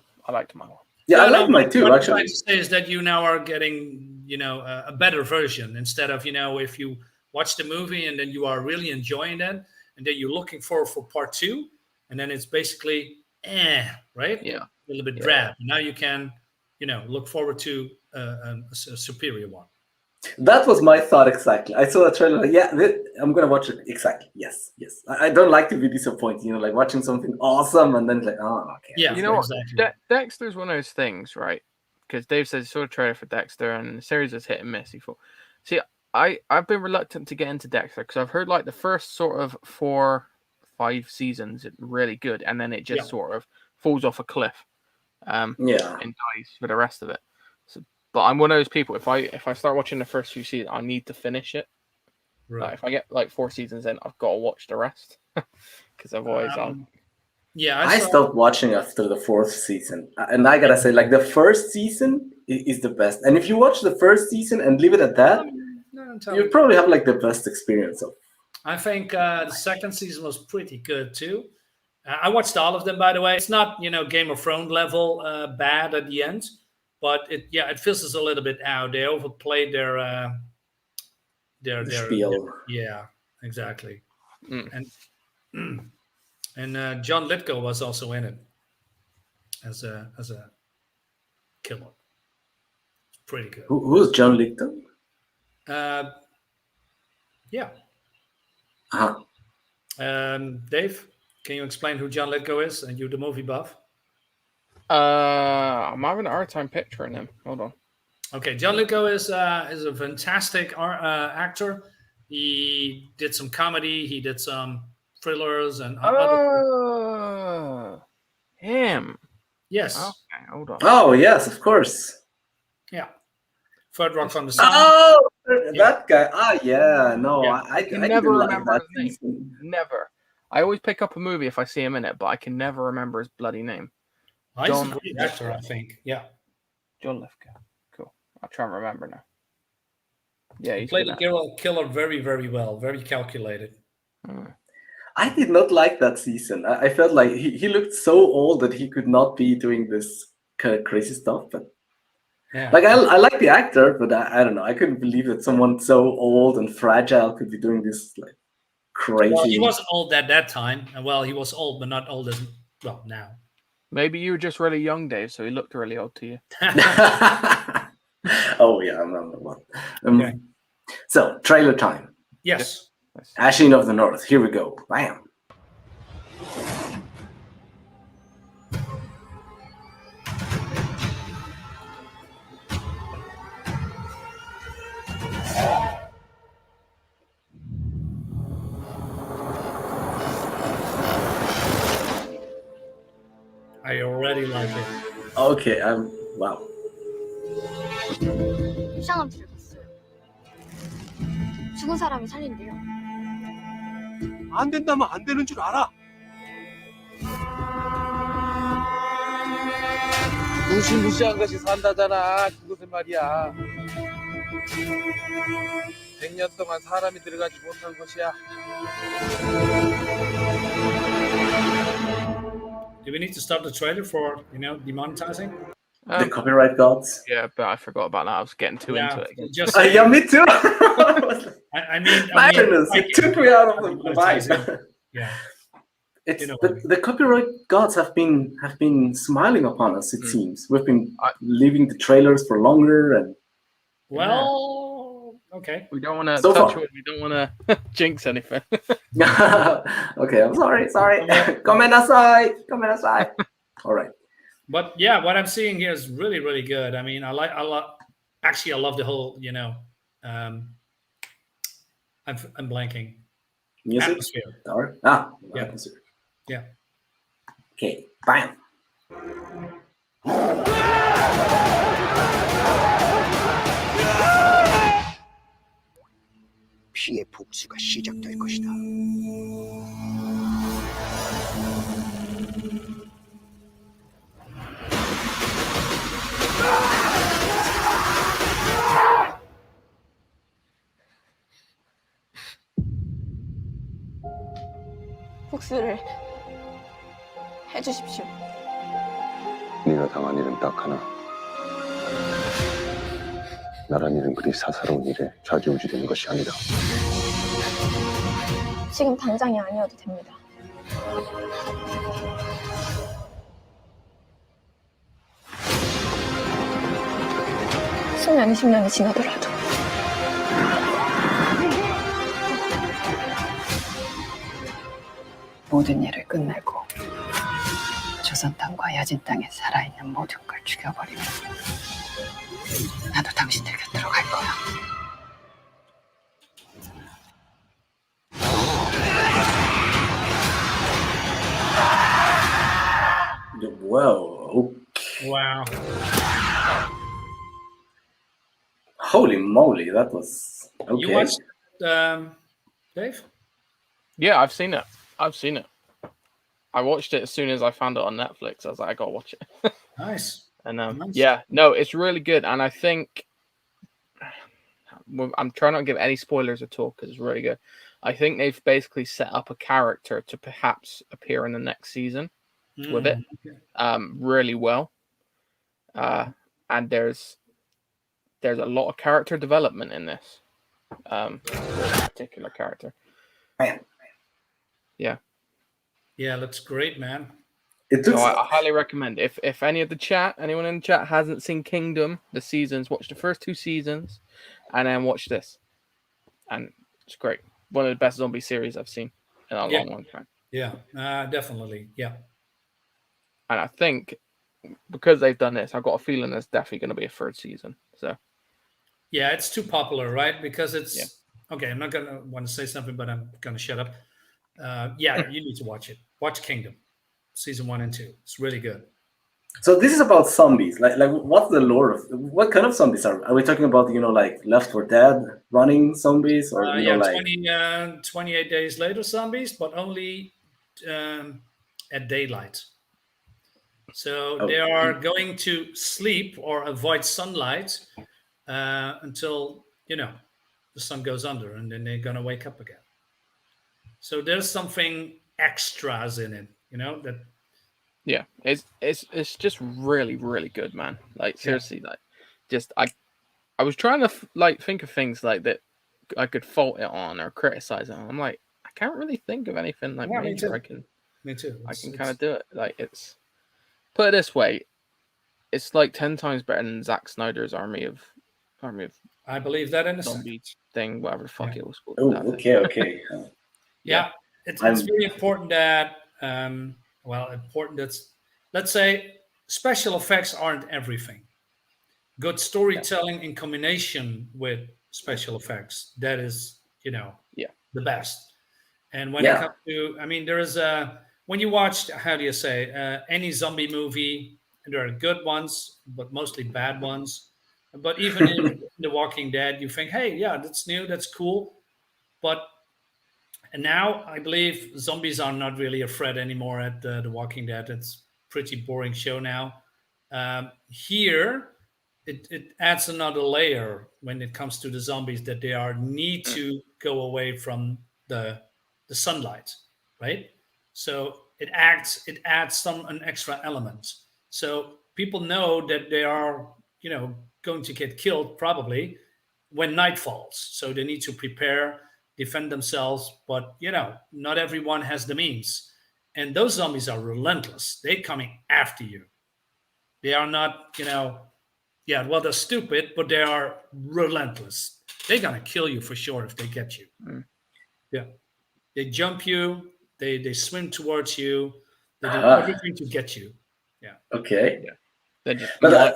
Yeah, I like mine too. What actually, I'm trying to say is that you now are getting, a better version instead of, if you watch the movie and then you are really enjoying it, and then you're looking for part 2, and then it's basically right? Yeah, a little bit drab. Now you can, look forward to a superior one. That was my thought exactly. I saw the trailer. I'm gonna watch it exactly. Yes. I don't like to be disappointed. Like watching something awesome and then okay. Yeah, exactly. Dexter's one of those things, right? Because Dave says he saw a trailer for Dexter and the series is hit and miss. See, I've been reluctant to get into Dexter because I've heard like the first sort of 4-5 seasons it's really good, and then it just sort of falls off a cliff. And dies for the rest of it. But I'm one of those people. If I start watching the first few seasons, I need to finish it. Right. Like if I get like 4 seasons in, I've got to watch the rest because otherwise I stopped watching after the 4th season, and I gotta say, like the first season is the best. And if you watch the first season and leave it at that, you probably have like the best experience of. I think the 2nd season was pretty good too. I watched all of them, by the way. It's not Game of Thrones level bad at the end. But it fills a little bit out. They overplayed their spiel. Yeah, exactly. And John Lithgow was also in it as a killer. It's pretty good. Who's John Lithgow? Yeah. Uh-huh. Dave, can you explain who John Lithgow is? And you, the movie buff. I'm having a hard time picturing him. Hold on. Okay, John Lithgow is a fantastic actor. He did some comedy. He did some thrillers and other. Him. Yes. Okay, hold on. Oh yes, of course. Yeah. Third Rock from the Sun. Oh, Yeah. that guy. Ah, yeah. No, Yeah. I can I never didn't like remember that his name. season. Never. I always pick up a movie if I see him in it, but I can never remember his bloody name. Oh, he's a John great actor, I think. Yeah. John Lithgow. Cool. I'll try and remember now. Yeah, He he's played good. the killer very, very well. Very calculated. I did not like that season. I felt like he looked so old that he could not be doing this kind of crazy stuff. But Yeah. like I like the actor, but I don't know. I couldn't believe that someone so old and fragile could be doing this like crazy. Well, he wasn't old at that time. Well, he was old, but not old as well now. Maybe you were just really young, Dave, so he looked really old to you. Oh yeah, I remember one. Okay. So trailer time. Yes. Ashen of the North. Here we go. Bam. I already like it. Okay, wow. 이상한 길을 갔어요. 죽은 사람이 살린대요. 안 된다면 안 되는 줄 알아. 무시무시한 것이 산다잖아. 그것은 말이야. 100년 동안 사람이 들어가지 못한 곳이야. Do we need to stop the trailer for, demonetizing? The copyright gods. Yeah, but I forgot about that. I was getting too into it again. Just, Yeah, me too. I mean, My goodness, it took me out of the monetizing. vibe. Yeah. It's You know what I the copyright gods have been smiling upon us. It seems we've been leaving the trailers for longer, and Well, okay. We don't want to So touch far. wood. We don't want to jinx anything. okay, I'm sorry. Come aside. All right. But yeah, what I'm seeing here is really, really good. I mean, I love the whole, I'm blanking. Music. Atmosphere. Or Yeah. atmosphere. Yeah. Okay. Bam. 피의 복수가 시작될 것이다. 복수를 해주십시오. 네가 당한 일은 딱 하나. 나란 일은 그리 사사로운 일에 좌지우지되는 것이 아니다. 지금 당장이 아니어도 됩니다. (10년, 20년이) 지나더라도 모든 일을 끝내고 조선 땅과 야진 땅에 살아있는 모든 걸 죽여버리면 나도 당신들 곁으로 갈 거야. Whoa. Wow. Holy moly, that was okay. You watched, Dave? Yeah, I've seen it. I watched it as soon as I found it on Netflix. I was like, I gotta watch it. Nice. And Nice. yeah, no, it's really good. And I think I'm trying not to give any spoilers at all because it's really good. I think they've basically set up a character to perhaps appear in the next season with it really well. And there's a lot of character development in this particular character. Yeah. Yeah, looks great, man. So I highly recommend it. If anyone in the chat hasn't seen Kingdom, the seasons, watch the first 2 seasons and then watch this. And it's great. One of the best zombie series I've seen in a long time. Yeah, definitely. Yeah. And I think because they've done this, I've got a feeling there's definitely going to be a 3rd season. So Yeah, it's too popular, right? Because it's okay. I'm not gonna want to say something, but I'm gonna shut up. Yeah, you need to watch it. Watch Kingdom, season 1 and 2. It's really good. So this is about zombies. Like what's the lore of what kind of zombies are we talking about? Like Left 4 Dead running zombies, or Yeah, like 28 days later zombies, but only at daylight. So they are going to sleep or avoid sunlight until the sun goes under, and then they're gonna wake up again. So there's something extras in it, that. Yeah, it's just really really good, man. Like seriously, like just I was trying to like think of things like that I could fault it on or criticize it on. I'm like, I can't really think of anything like Yeah, me major. too. I can Me too. I can kind of do it. Like it's put it this way, it's like 10 times better than Zack Snyder's Army of I believe that in a zombie thing, whatever the fuck it was called. Oh, okay. Yeah, it's very important that important that's, let's say, special effects aren't everything. Good storytelling in combination with special effects, that is the best. And when it Yeah. comes to, I mean, there is a, when you watch, how do you say, any zombie movie, there are good ones but mostly bad ones. But even in The Walking Dead, you think, hey, yeah, that's new, that's cool. But and now I believe zombies are not really a threat anymore at The Walking Dead. It's pretty boring show now. Here, it adds another layer when it comes to the zombies, that they are need to go away from the sunlight, right? So it adds an extra element. So people know that they are going to get killed probably when night falls. So they need to prepare, defend themselves, but not everyone has the means. And those zombies are relentless. They're coming after you. They are not, well, they're stupid, but they are relentless. They're gonna kill you for sure if they get you. Yeah, they jump you. They swim towards you. They do everything to get you. Yeah. Okay. Yeah. They're just But,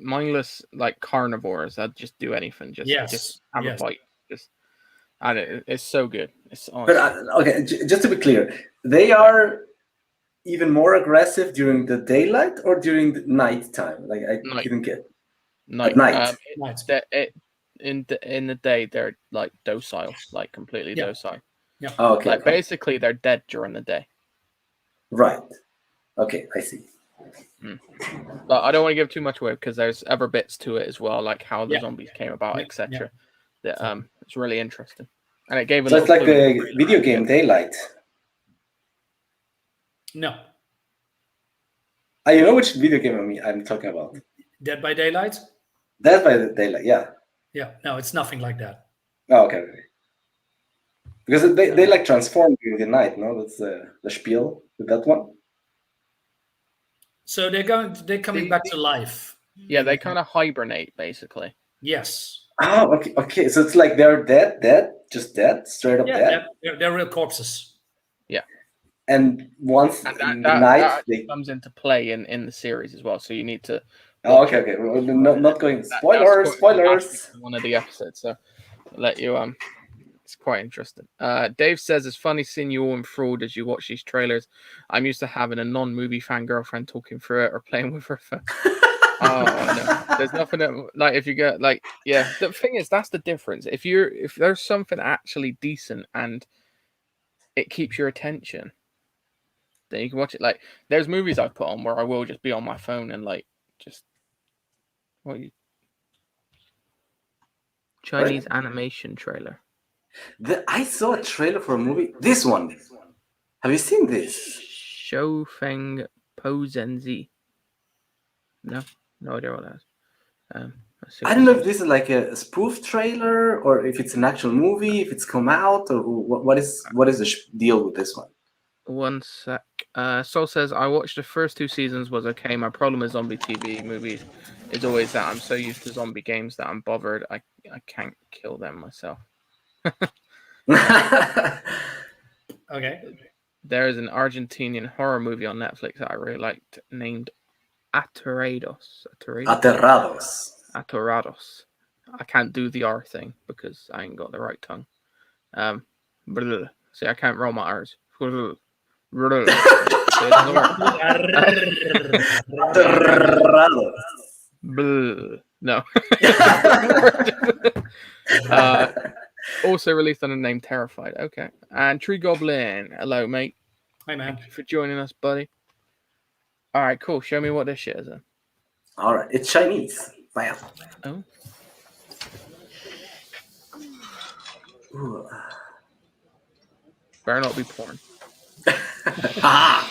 mindless like carnivores that just do anything. Just have a bite. And it's so good. It's but okay, just to be clear, they are even more aggressive during the daylight or during the night time? Like I didn't get. Night. At night. In the day they're like docile, like completely docile. Yeah. Oh, okay. Like basically they're dead during the day. Right. Okay, I see. But I don't want to give too much away because there's other bits to it as well, like how the zombies came about, etc. That it's really interesting, and it gave. So it's like the video game Daylight. No. You know which video game I'm talking about? Dead by Daylight. Dead by Daylight, yeah. Yeah. No, it's nothing like that. Oh, okay. Because they like transform during the night, no? That's the spiel with that one. So they're coming back to life. Yeah, they kind of hibernate, basically. Yes. Oh, okay. So it's like they're dead, just dead, straight up dead. They're real corpses. Yeah. And once that night they comes into play in the series as well. So you need to. Oh, okay. Well, not going spoilers. One of the episodes, so I'll let you It's quite interesting. Dave says it's funny seeing you all enthralled as you watch these trailers. I'm used to having a non-movie fan girlfriend talking through it or playing with her phone. Oh no, there's nothing that, like if you get like the thing is that's the difference. If there's something actually decent and it keeps your attention, then you can watch it. Like there's movies I put on where I will just be on my phone and like just Chinese animation trailer. I saw a trailer for a movie. This one. Have you seen this? Shou Feng Po Zenzi. No idea what that is. I don't know if this is like a spoof trailer or if it's an actual movie, if it's come out, or what is the deal with this one? One sec. Sol says, I watched the first 2 seasons, was okay. My problem with zombie TV movies is always that I'm so used to zombie games that I'm bothered. I can't kill them myself. Okay. There is an Argentinian horror movie on Netflix that I really liked named Aterrados. Aterrados. I can't do the R thing because I ain't got the right tongue. See, I can't roll my R's. so it doesn't work. Blah. No. Also released under the name Terrified. Okay. And Tree Goblin. Hello, mate. Hi, man. Thank you for joining us, buddy. All right, cool. Show me what this shit is then. All right, it's Chinese. Bam. Oh. Ooh. Better not be porn. Ah.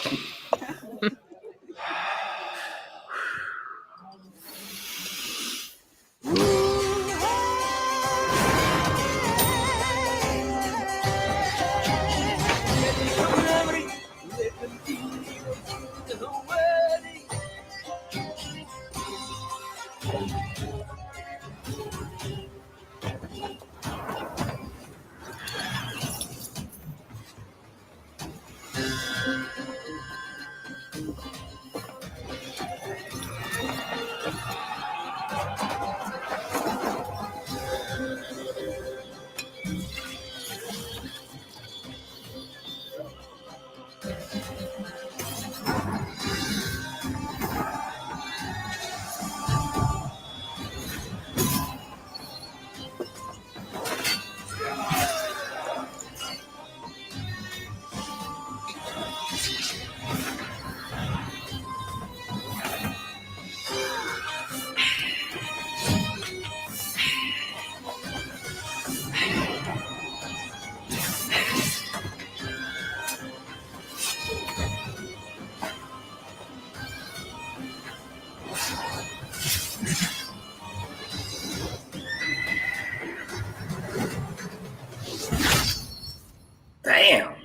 Damn. All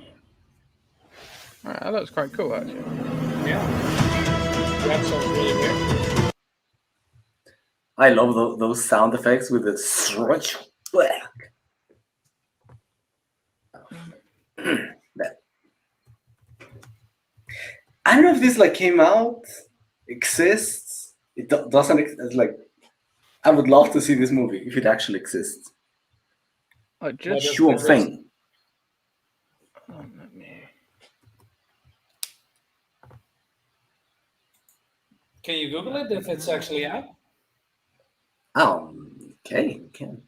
right, that looks quite cool, actually. Yeah. That sounds really weird. I love those sound effects with the stretch. I don't know if this like came out, exists. It doesn't. It's like I would love to see this movie if it actually exists. I just Sure thing. Can you Google it if it's actually out? Okay, you can.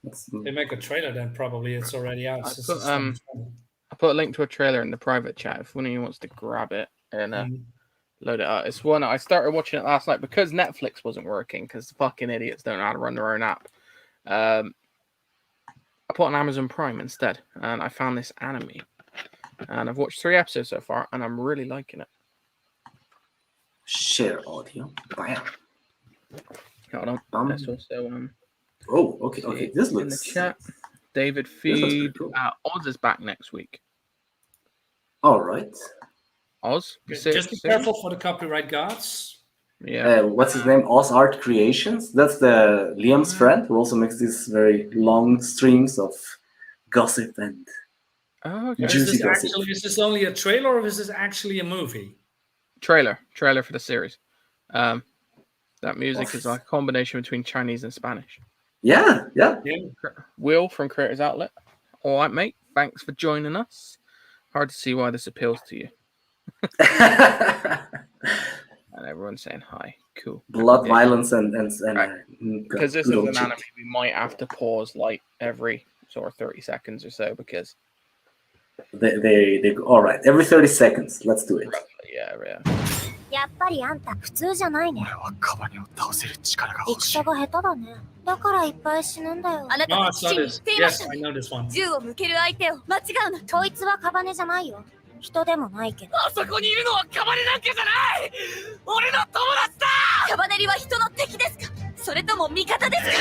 Mm. They make a trailer, then probably it's already out. I put a link to a trailer in the private chat if one of you wants to grab it and load it up. It's one I started watching it last night because Netflix wasn't working because the fucking idiots don't know how to run their own app. I put on Amazon Prime instead, and I found this anime, and I've watched 3 episodes so far, and I'm really liking it. Share audio. Bam. Hold on. Let's also Oh, okay. This looks in the chat. David Feed. Cool. Oz is back next week. All right. Oz. Just be careful for the copyright gods. Yeah. What's his name? Oz Art Creations. That's the Liam's friend who also makes these very long streams of gossip and juicy gossip. Is this only a trailer or is this actually a movie? Trailer for the series. That music is like a combination between Chinese and Spanish. Yeah. Will from Creators Outlet. All right, mate. Thanks for joining us. Hard to see why this appeals to you. And everyone's saying hi. Cool. Blood, violence, and because this is an anime, we might have to pause like every sort of 30 seconds or so because they all right. Every 30 seconds. Let's do it. Yeah. やっぱりあんた普通じゃないね。俺はカバネを倒せる力が欲しい。戦が下手だね。だからいっぱい死ぬんだよ。あなた No, は I 父 saw に言 this. っていま Yes, した I know this one. 銃を向ける相手を間違うな。こいつはカバネじゃないよ。人でもないけど。あそこにいるのはカバネなんかじゃない。俺の友達だ。カバネリは人の敵ですか。それとも味方ですか。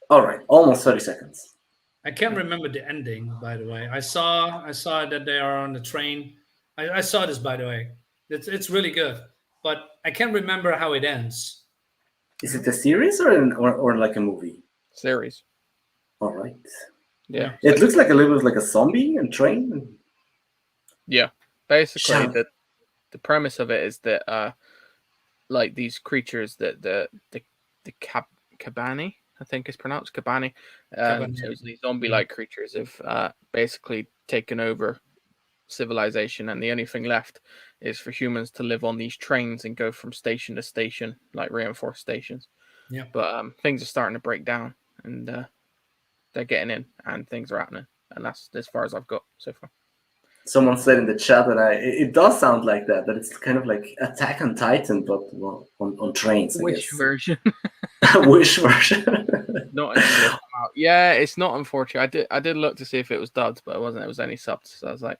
All right, almost 30 seconds. I can't remember the ending, by the way. I saw that they are on the train. I saw this, by the way. It's really good, but I can't remember how it ends. Is it a series or like a movie? Series. All right. Yeah. It looks like a little bit like a zombie and train. Yeah. Basically, the premise of it is that like these creatures that the Kabani, I think it's pronounced Kabani. Kabani. So these zombie-like creatures have basically taken over civilization, and the only thing left is for humans to live on these trains and go from station to station, like reinforced stations. Yeah. But things are starting to break down, and they're getting in, and things are happening, and that's as far as I've got so far. Someone said in the chat that it does sound like that it's kind of like Attack on Titan, but well, on trains. I Wish guess. version. Wish version. Not until yeah, it's not unfortunate. I did look to see if it was dubbed, but it wasn't. It was only subbed. So I was like,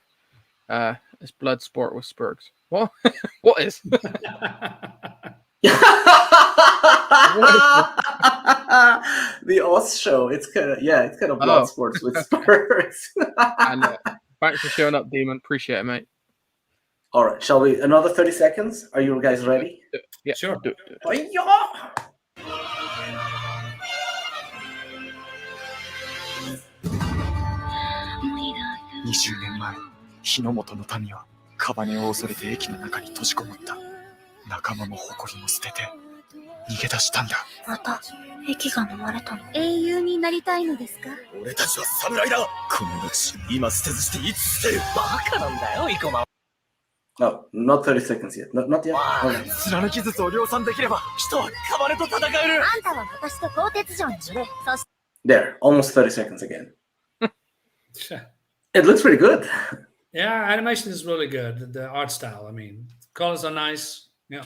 it's blood sport with spurgs. What? What is? The Oz show. It's kind of blood sports with Spurs. And thanks for showing up, Demon. Appreciate it, mate. All right, shall we? Another 30 seconds. Are you guys ready? Yeah, sure. Do it. Oh, yeah. 20年前、日の本の民はカバネを恐れて駅の中に閉じこもった。仲間も誇りも捨てて逃げ出したんだ。また駅が飲まれたの。英雄になりたいのですか？俺たちは侍だ。この命、今捨てずしていつ捨てる。バカなんだよ、生駒。 No, not 30 seconds yet. Not yet. 貫き術を量産できれば、人はカバネと戦える。あんたは私と鋼鉄城に乗れ。そして There, almost 30 seconds again. It looks pretty good. Yeah, animation is really good. The art style, I mean, colors are nice. Yeah.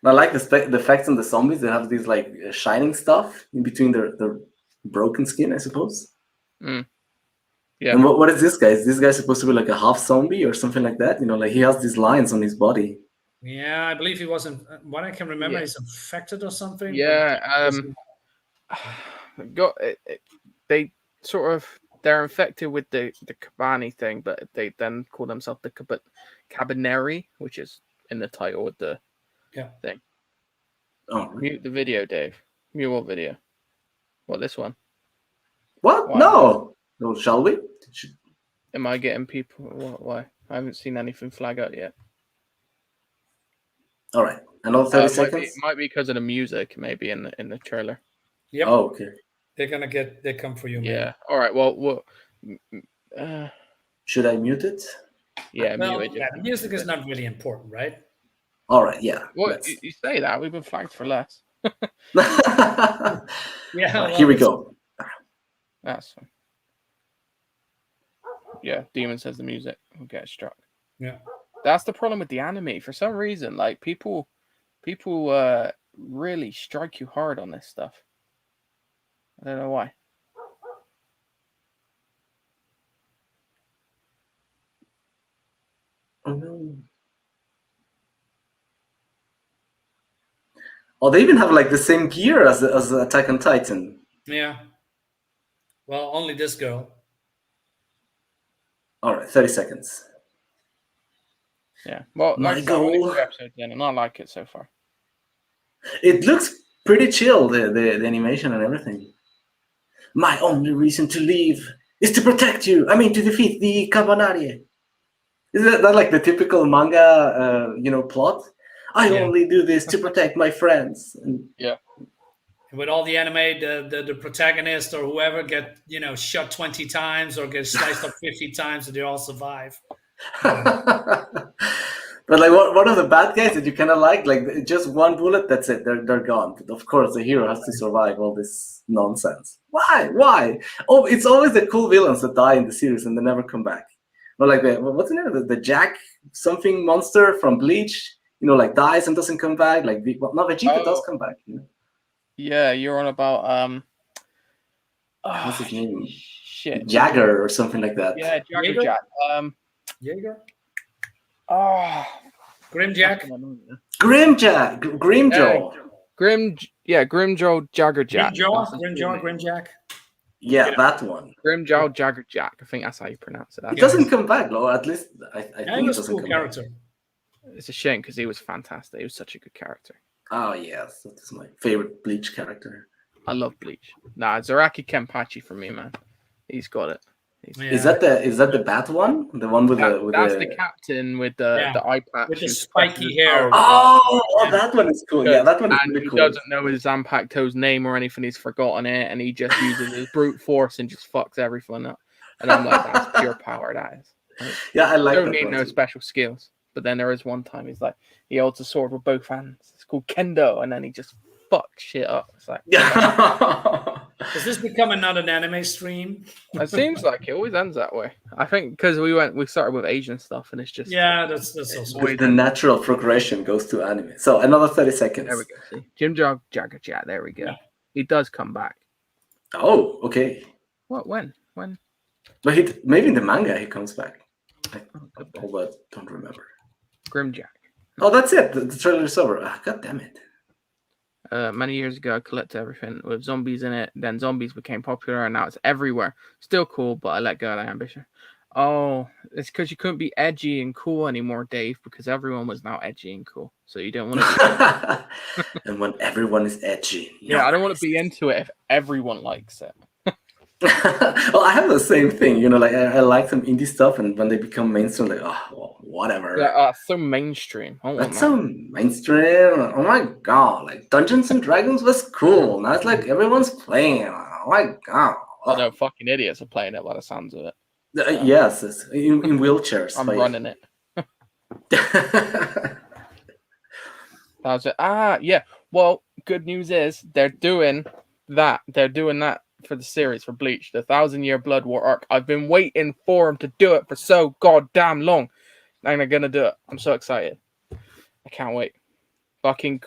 I like the effects on the zombies. They have these like shining stuff in between their broken skin, I suppose. Mm. Yeah. And what is this guy? Is this guy supposed to be like a half zombie or something like that? You know, like he has these lines on his body. Yeah, I believe he wasn't. What I can remember, he's infected or something. Yeah. They're infected with the Kabani thing, but they then call themselves the Cabaneri, which is in the title of the thing. Oh, mute the video, Dave. Mute what video? What, this one? What? Why? No, shall we? Am I getting people? Why? I haven't seen anything flag up yet. All right, another 30 seconds. It might be because of the music, maybe in the trailer. Yep. Oh, okay. They come for you. Man. Yeah. All right. Well. Should I mute it? Yeah, well, mute it. Yeah, the music is not really important, right? All right. Yeah. Well, you say that we've been flagged for less. Yeah. Well, here we go. That's fine. Yeah, Demon says the music will get struck. Yeah. That's the problem with the anime. For some reason, like people really strike you hard on this stuff. I don't know why. Oh no. Oh, they even have like the same gear as Attack on Titan. Yeah. Well, only this girl. All right, 30 seconds. Yeah. Well, My like goal. 2 episodes in, and I like it so far. It looks pretty chill, the animation and everything. My only reason to leave is to protect you. I mean, to defeat the Cabanari. Isn't that like the typical manga, plot? I only do this to protect my friends. Yeah. With all the anime, the protagonist or whoever get shot 20 times or get sliced up 50 times, and they all survive. But like, what are the bad guys that you kind of like just one bullet, that's it, they're gone. But of course, the hero has to survive all this nonsense. Why? Oh, it's always the cool villains that die in the series and they never come back. Or like what's the name? The Jack something monster from Bleach. Like dies and doesn't come back. Like Vegeta does come back. Yeah, you're on about what's his name? Shit. Jagger or something like that. Yeah, Jagger Jack. Jaeger? Oh, Grimjack? Grimjack! Grimjaw! Grimjaw Jagger Jack. Grimjack? Yeah, that one. Grimjaw Jagger Jack. I think that's how you pronounce it. He doesn't come back, though. At least I think he was it a doesn't cool come character. back. It's a shame because he was fantastic. He was such a good character. Oh, yes. That is my favorite Bleach character. I love Bleach. Nah, Zaraki Kenpachi for me, man. He's got it. Is that the bat one? The one with that's the captain with the eye patch with the who's spiky hair. Oh, that one is cool. Yeah, that one is and really he cool. doesn't know his Zanpakuto's name or anything. He's forgotten it, and he just uses his brute force and just fucks everything up. And I'm like, that's pure power. That is. Like, yeah, I like don't that need one no too. special skills. But then there is one time he's like, he holds a sword with both hands. It's called kendo, and then he just fucks shit up. It's like, Does this become another anime stream? it seems like it always ends that way. I think because we started with Asian stuff, and it's just that's also the natural progression goes to anime. So another 30 seconds. There we go. See, Jim Jagger Chat. There we go. Yeah. He does come back. Oh, okay. What? When? But maybe in the manga he comes back. I don't remember. Grimjack. Oh, that's it. The trailer is over. God damn it. Many years ago, I collected everything with zombies in it. Then zombies became popular, and now it's everywhere. Still cool, but I let go of that ambition. Oh, it's because you couldn't be edgy and cool anymore, Dave, because everyone was now edgy and cool. So you don't want to. And when everyone is edgy. Yeah, I don't want to be into it if everyone likes it. Well, I have the same thing, you know, like I like some indie stuff, and when they become mainstream, like, oh, well, whatever. Yeah, so mainstream. That's so mainstream. Oh my god, like Dungeons and Dragons was cool. Now it's like everyone's playing it. Oh my god. Oh no, fucking idiots are playing it by the sounds of it. Yes, in wheelchairs. I'm running it. That was it. Yeah. Well, good news is they're doing that. They're doing that for the series for Bleach, the 1,000-Year Blood War arc. I've been waiting for them to do it for so goddamn long, and they're gonna do it. I'm so excited. I can't wait. Fucking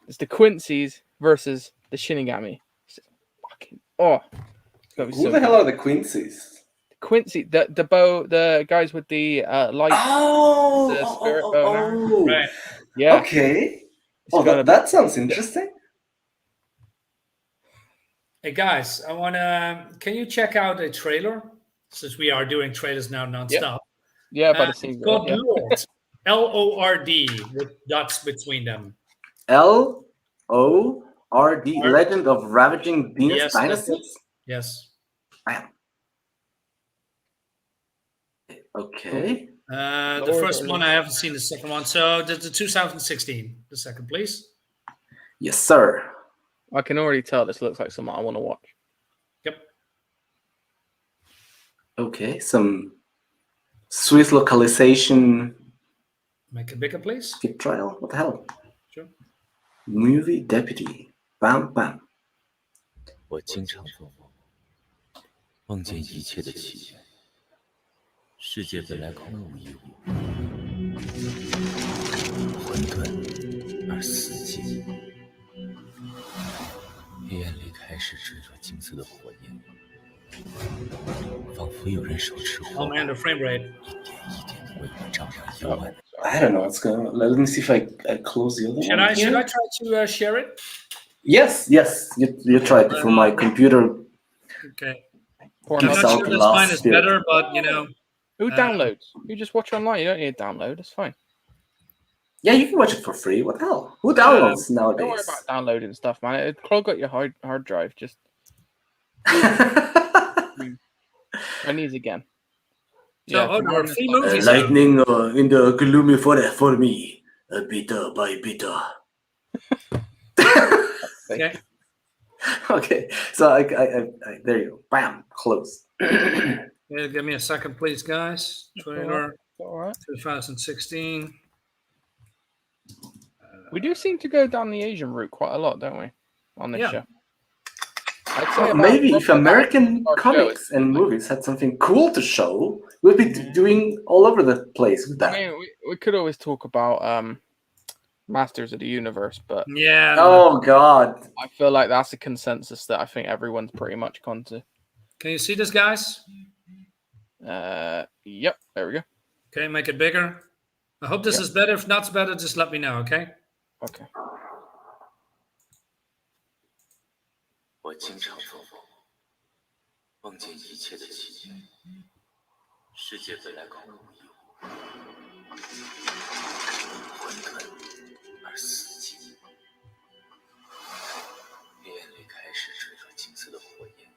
it's the Quincy's versus the Shinigami. Fucking Who the hell are the Quincy's? Quincy, the guys with the light. The spirit bow. Right. Yeah. Okay. That sounds interesting. Hey guys, can you check out a trailer? Since we are doing trailers now nonstop. Yeah, but it seems called Lord. Lord with dots between them. Lord, Legend of Ravaging Dynasties? Yes. Bam. Okay. The first one I haven't seen. The second one, so the 2016. The second, please. Yes, sir. I can already tell this looks like something I want to watch. Yep. Okay, some Swiss localization. Make it bigger, please. Skip trial. What the hell? Sure. Movie Deputy. Bam bam. 我经常做梦，梦见一切的起源。世界本来空无一物，混沌而死寂。黑暗里开始追逐金色的火焰，仿佛有人手持火 Oh man, the frame rate. 一点一点地为我照亮幽暗。I don't know what's going on. Let me see if I close the other Should one. Should I try to share it? Yes. You tried it for my computer. Okay. I'm not sure this mine is better, but you know. Who downloads? You just watch online. You don't need to download. It's fine. Yeah, you can watch it for free. What the hell? Who downloads nowadays? Don't worry about downloading stuff, man. It clog up your hard drive. Just. My knees again. So, yeah, free movies. Lightning in the gloomy forest for me, bit by bit. Okay. Okay, so I there you go. Bam, close. Yeah, give me a second, please, guys. Trailer, all right. 2016. We do seem to go down the Asian route quite a lot, don't we? On this show. Maybe if American comics and movies had something cool to show, we'd be doing all over the place with that. I mean, we could always talk about Masters of the Universe, but yeah. Oh God, I feel like that's a consensus that I think everyone's pretty much gone to. Can you see this, guys? Yep. There we go. Okay, make it bigger. I hope this is better. If not better, just let me know. Okay. Okay. 我经常做梦，梦见一切的起源。世界本来空无一物，混沌而死寂。黑暗里开始追逐金色的火焰，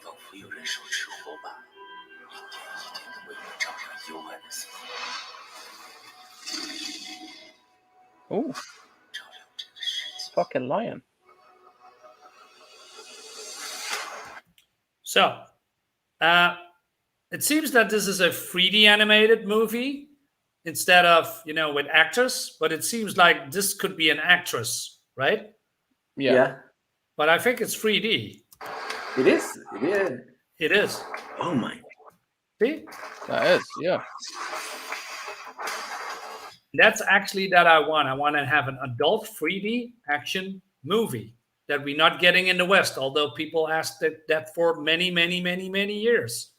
仿佛有人 Oh, fucking lion. So, it seems that this is a 3D animated movie instead of, with actors, but it seems like this could be an actress, right? Yeah. But I think it's 3D. It is. Yeah. It is. Oh my. See? That is, yeah. That's actually that I want. I want to have an adult 3D action movie that we're not getting in the West, although people asked that for many, many, many, many years.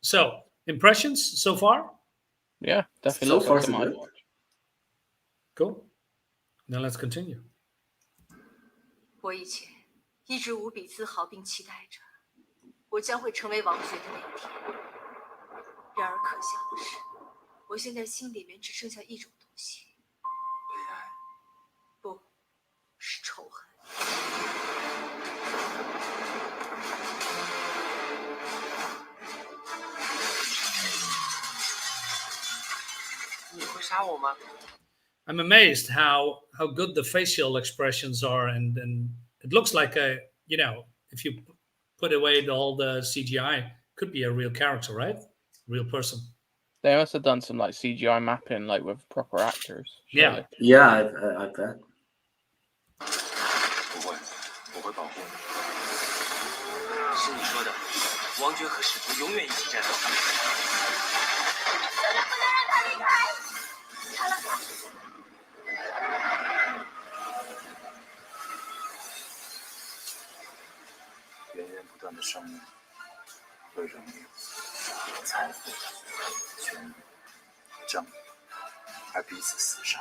So, impressions so far? Yeah, definitely. So looks far, like so a good. Cool. Then let's continue. 我以前一直无比自豪并期待着，我将会成为王爵的那一天。然而可笑的是，我现在心里面只剩下一种东西，悲哀，不是仇恨。你会杀我吗？ I'm amazed how good the facial expressions are, and it looks like if you put away all the CGI, could be a real character, right? Real person. They must have done some like CGI mapping, like with proper actors. Surely. Yeah, I bet. 不会保护你。是你说的，王爵和使徒永远一起战斗。不能让他离开！杀了他！源源不断的生命，为荣誉、财富、权力、正义而彼此厮杀，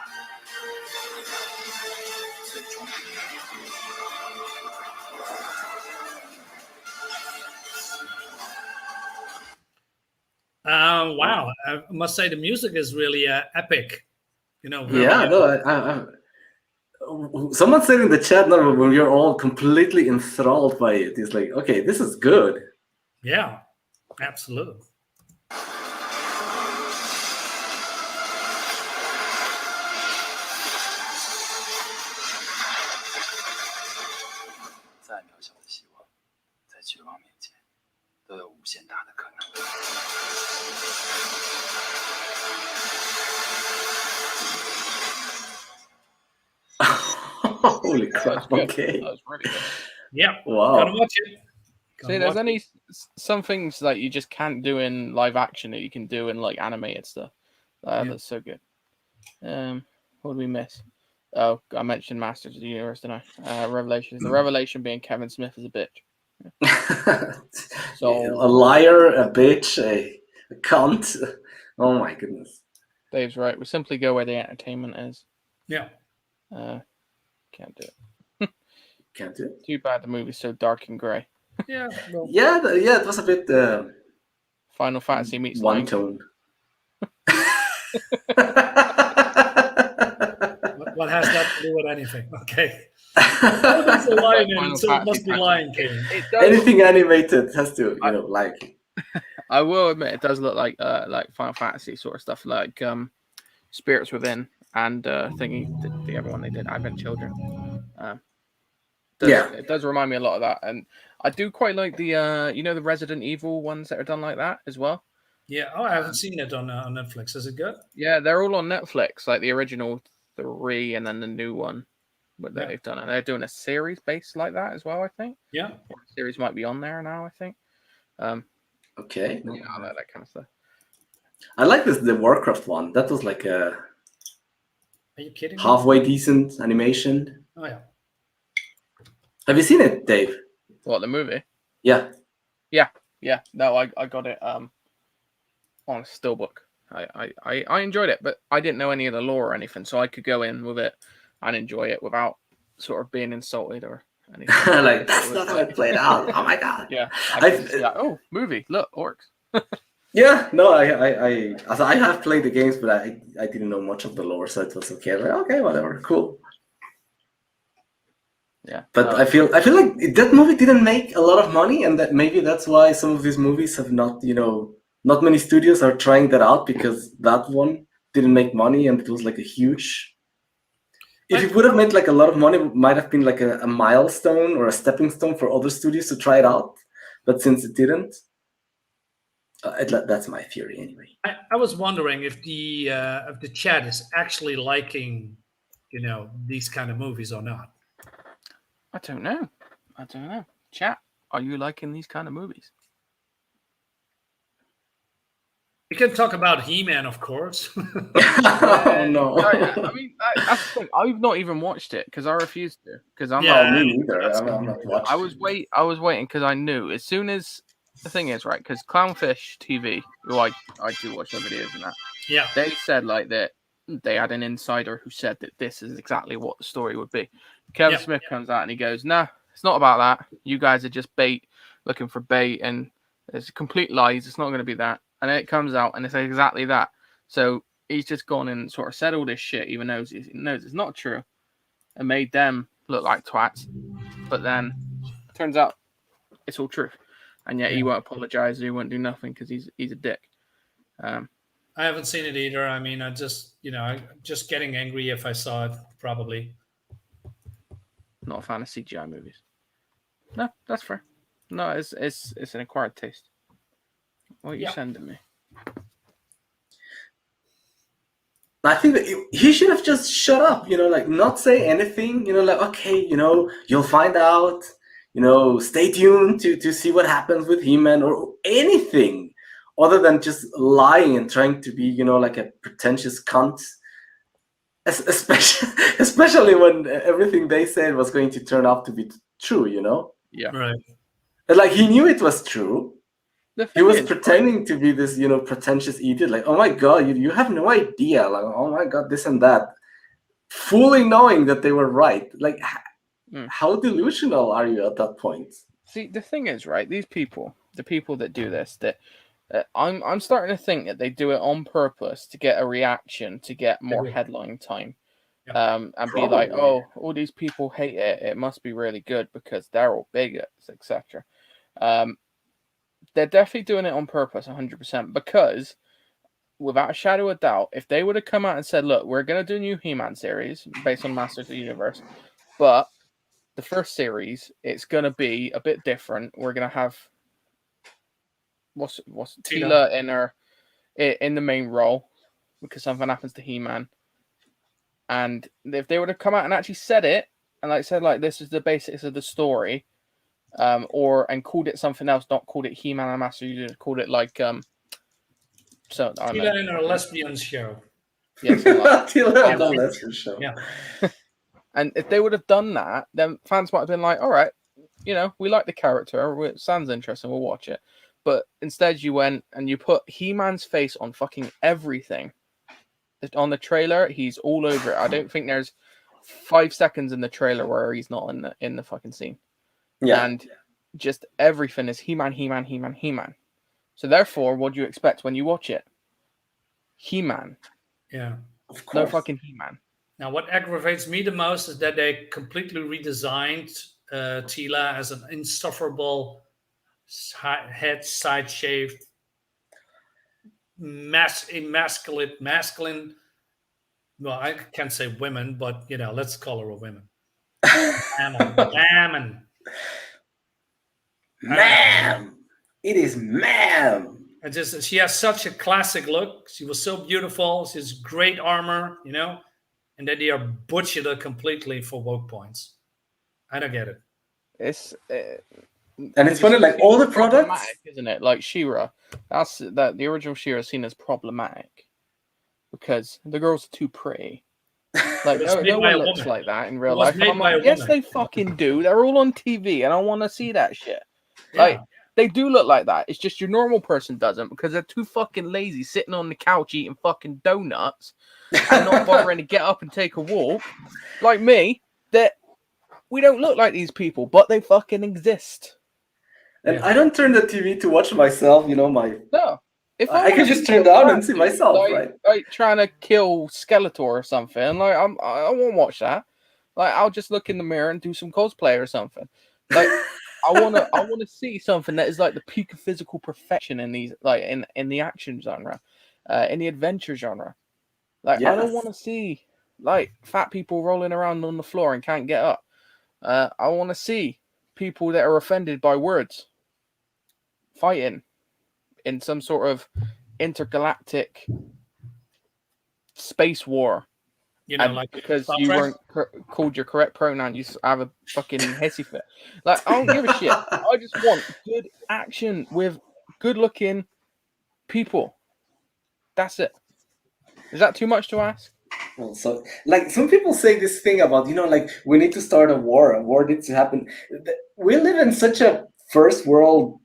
最终。Wow, I must say the music is really epic. Yeah, no, someone said in the chat now when you're all completely enthralled by it, it's like, okay, this is good. Yeah, absolutely. 再渺小的希望，在绝望面前，都有无限大的可能。Holy crap! Okay. That was really good. Yeah. Wow. Gotta watch it. See, there's some things that you just can't do in live action that you can do in like animated stuff. That's so good. What did we miss? Oh, I mentioned Masters of the Universe, didn't I? Revelation. The revelation being Kevin Smith is a bitch. So a liar, a bitch, a cunt. Oh my goodness. Dave's right. We simply go where the entertainment is. Yeah. Can't do it. Can't do it. Too bad the movie's so dark and grey. Yeah. Well. Yeah, it was a bit. Final Fantasy meets one tone. What has that to do with anything? Okay. It's a lion, so it must be Lion King. Anything animated has to, like it. I will admit it does look like Final Fantasy sort of stuff, like Spirits Within and thingy, the other one they did, Advent Children. It does remind me a lot of that, and I do quite like the the Resident Evil ones that are done like that as well. Yeah. Oh, I haven't seen it on Netflix. Is it good? Yeah, they're all on Netflix, like the original 3 and then the new one. But they've done it. They're doing a series based like that as well, I think. Yeah. Or a series might be on there now, I think. Okay. Yeah, I like that kind of stuff. I like the Warcraft one. That was like a. Are you kidding? Halfway decent animation. Oh yeah. Have you seen it, Dave? What, the movie? Yeah. Yeah. No, I got it on a steelbook. I enjoyed it, but I didn't know any of the lore or anything, so I could go in with it and enjoy it without sort of being insulted or And like, that's not how it played out. Oh my god. Yeah. Oh, movie. Look, orcs. Yeah, no, I have played the games, but I didn't know much of the lore, so it was okay. Like, okay, whatever, cool. Yeah, but I feel like that movie didn't make a lot of money, and that maybe that's why some of these movies have not, not many studios are trying that out, because that one didn't make money, and it was like a huge. If it would have made like a lot of money, it might have been like a milestone or a stepping stone for other studios to try it out. But since it didn't, that's my theory anyway. I was wondering if the chat is actually liking, these kind of movies or not. I don't know. Chat, are you liking these kind of movies? We can talk about He-Man, of course. Oh no! I mean, that's the thing. I've not even watched it because I refused to. Because I'm me neither. I'm not watching. I was waiting because I knew as soon as the thing is right. Because Clownfish TV, who I do watch their videos and that. Yeah. They said like that they had an insider who said that this is exactly what the story would be. Kevin Smith comes out and he goes, "Nah, it's not about that. You guys are just bait, looking for bait, and it's complete lies. It's not going to be that." And then it comes out and it's exactly that. So he's just gone and sort of said all this shit, even though he knows it's not true, and made them look like twats. But then turns out it's all true, and yet he won't apologize. He won't do nothing because he's a dick. I haven't seen it either. I mean, I just I'm just getting angry if I saw it. Probably not a fan of CGI movies. No, that's fair. No, it's an acquired taste. What are you sending me? I think that he should have just shut up, like not say anything, like, okay, you'll find out, stay tuned to see what happens with He-Man or anything other than just lying and trying to be, like a pretentious cunt. Especially when everything they said was going to turn out to be true, Yeah. Right. And like he knew it was true. He was pretending to be this, pretentious idiot. Like, oh my god, you have no idea. Like, oh my god, this and that. Fully knowing that they were right. Like, how delusional are you at that point? See, the thing is, right? These people, the people that do this, that I'm starting to think that they do it on purpose to get a reaction, to get more headline time, and probably be like, oh, all these people hate it. It must be really good because they're all bigots, etc. They're definitely doing it on purpose, 100%. Because, without a shadow of doubt, if they would have come out and said, "Look, we're going to do a new He-Man series based on Masters of the Universe, but the first series, it's going to be a bit different. We're going to have what's Teela in the main role because something happens to He-Man." And if they would have come out and actually said it and said this is the basics of the story. And called it something else, not called it He-Man and Master Universe, called it Teela in a lesbian show. Yeah, Teela in a lesbian show. Yeah. And if they would have done that, then fans might have been like, all right, we like the character, it sounds interesting, we'll watch it. But instead you went and you put He-Man's face on fucking everything. On the trailer, he's all over it. I don't think there's 5 seconds in the trailer where he's not in the fucking scene. Yeah. And just everything is He-Man, He-Man, He-Man, He-Man. So therefore, what do you expect when you watch it? He-Man. Yeah. Of course. No fucking He-Man. Now, what aggravates me the most is that they completely redesigned Teela as an insufferable head, side shaved, masculine. Well, I can't say women, but let's call her a woman. Ma'am. Ma'am. It is ma'am. And she has such a classic look. She was so beautiful. She has great armor, and then they are butchered her completely for woke points. I don't get it. And it's funny, like all the products, isn't it? Like She-Ra, the original She-Ra is seen as problematic because the girls are too pretty. Like no one looks like that in real life. I'm like, yes, they fucking do. They're all on TV, and I want to see that shit. Yeah. Like they do look like that. It's just your normal person doesn't because they're too fucking lazy, sitting on the couch eating fucking donuts and not bothering to get up and take a walk. Like me, that we don't look like these people, but they fucking exist. And I don't turn the TV to watch myself, you know, No. If I can just turn down and see myself, right? Like trying to kill Skeletor or something. Like I won't watch that. Like I'll just look in the mirror and do some cosplay or something. Like I wanna see something that is like the peak of physical perfection in these, like in the action genre, in the adventure genre. Like I don't want to see like fat people rolling around on the floor and can't get up. I want to see people that are offended by words fighting in some sort of intergalactic space war. You know, like because Star you Trek? weren't called your correct pronoun, you have a fucking hissy fit. Like I don't give a shit. I just want good action with good-looking people. That's it. Is that too much to ask? Well, so like some people say this thing about, you know, like we need to start a war. A war needs to happen. We live in such a first world,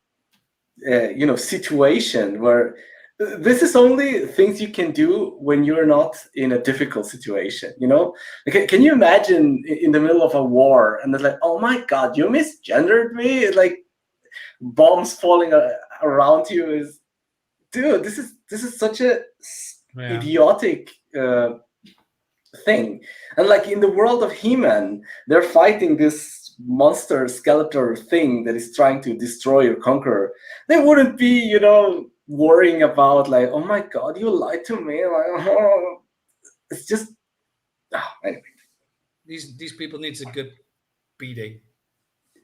you know, situation where this is only things you can do when you're not in a difficult situation, you know. Like, can you imagine in the middle of a war and it's like, oh my god, you misgendered me? It's like bombs falling around you. Is, dude, this is such a idiotic thing. And like in the world of He-Man, they're fighting this monster Skeletor thing that is trying to destroy or conquer. They wouldn't be, you know, worrying about like, oh my god, you lied to me. Like, oh. It's just anyway. These people needs a good beating.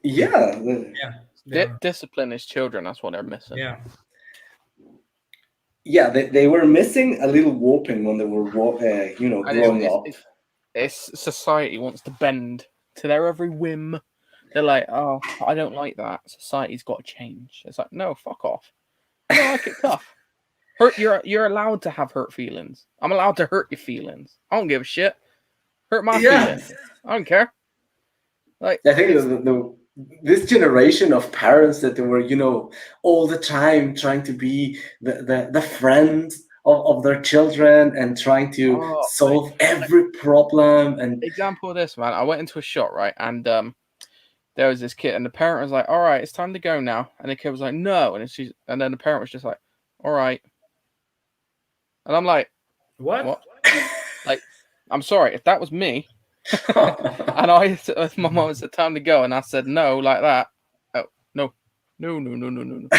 Yeah. Discipline is children. That's what they're missing. Yeah. Yeah, they were missing a little whooping when they were, you know, growing up. It's society wants to bend to their every whim. They're like, oh, I don't like that. Society's got to change. It's like, no, fuck off. I don't like it tough. You're allowed to have hurt feelings. I'm allowed to hurt your feelings. I don't give a shit. Hurt my feelings. I don't care. Like I think this generation of parents that they were, you know, all the time trying to be the friend of their children and trying to solve every problem. And example of this, man, I went into a shop, right, and there was this kid, and the parent was like, all right, it's time to go now, and the kid was like, no, and then the parent was just like, all right, and I'm like, what? Like, I'm sorry, if that was me and my mom said time to go and I said no like that, no. I would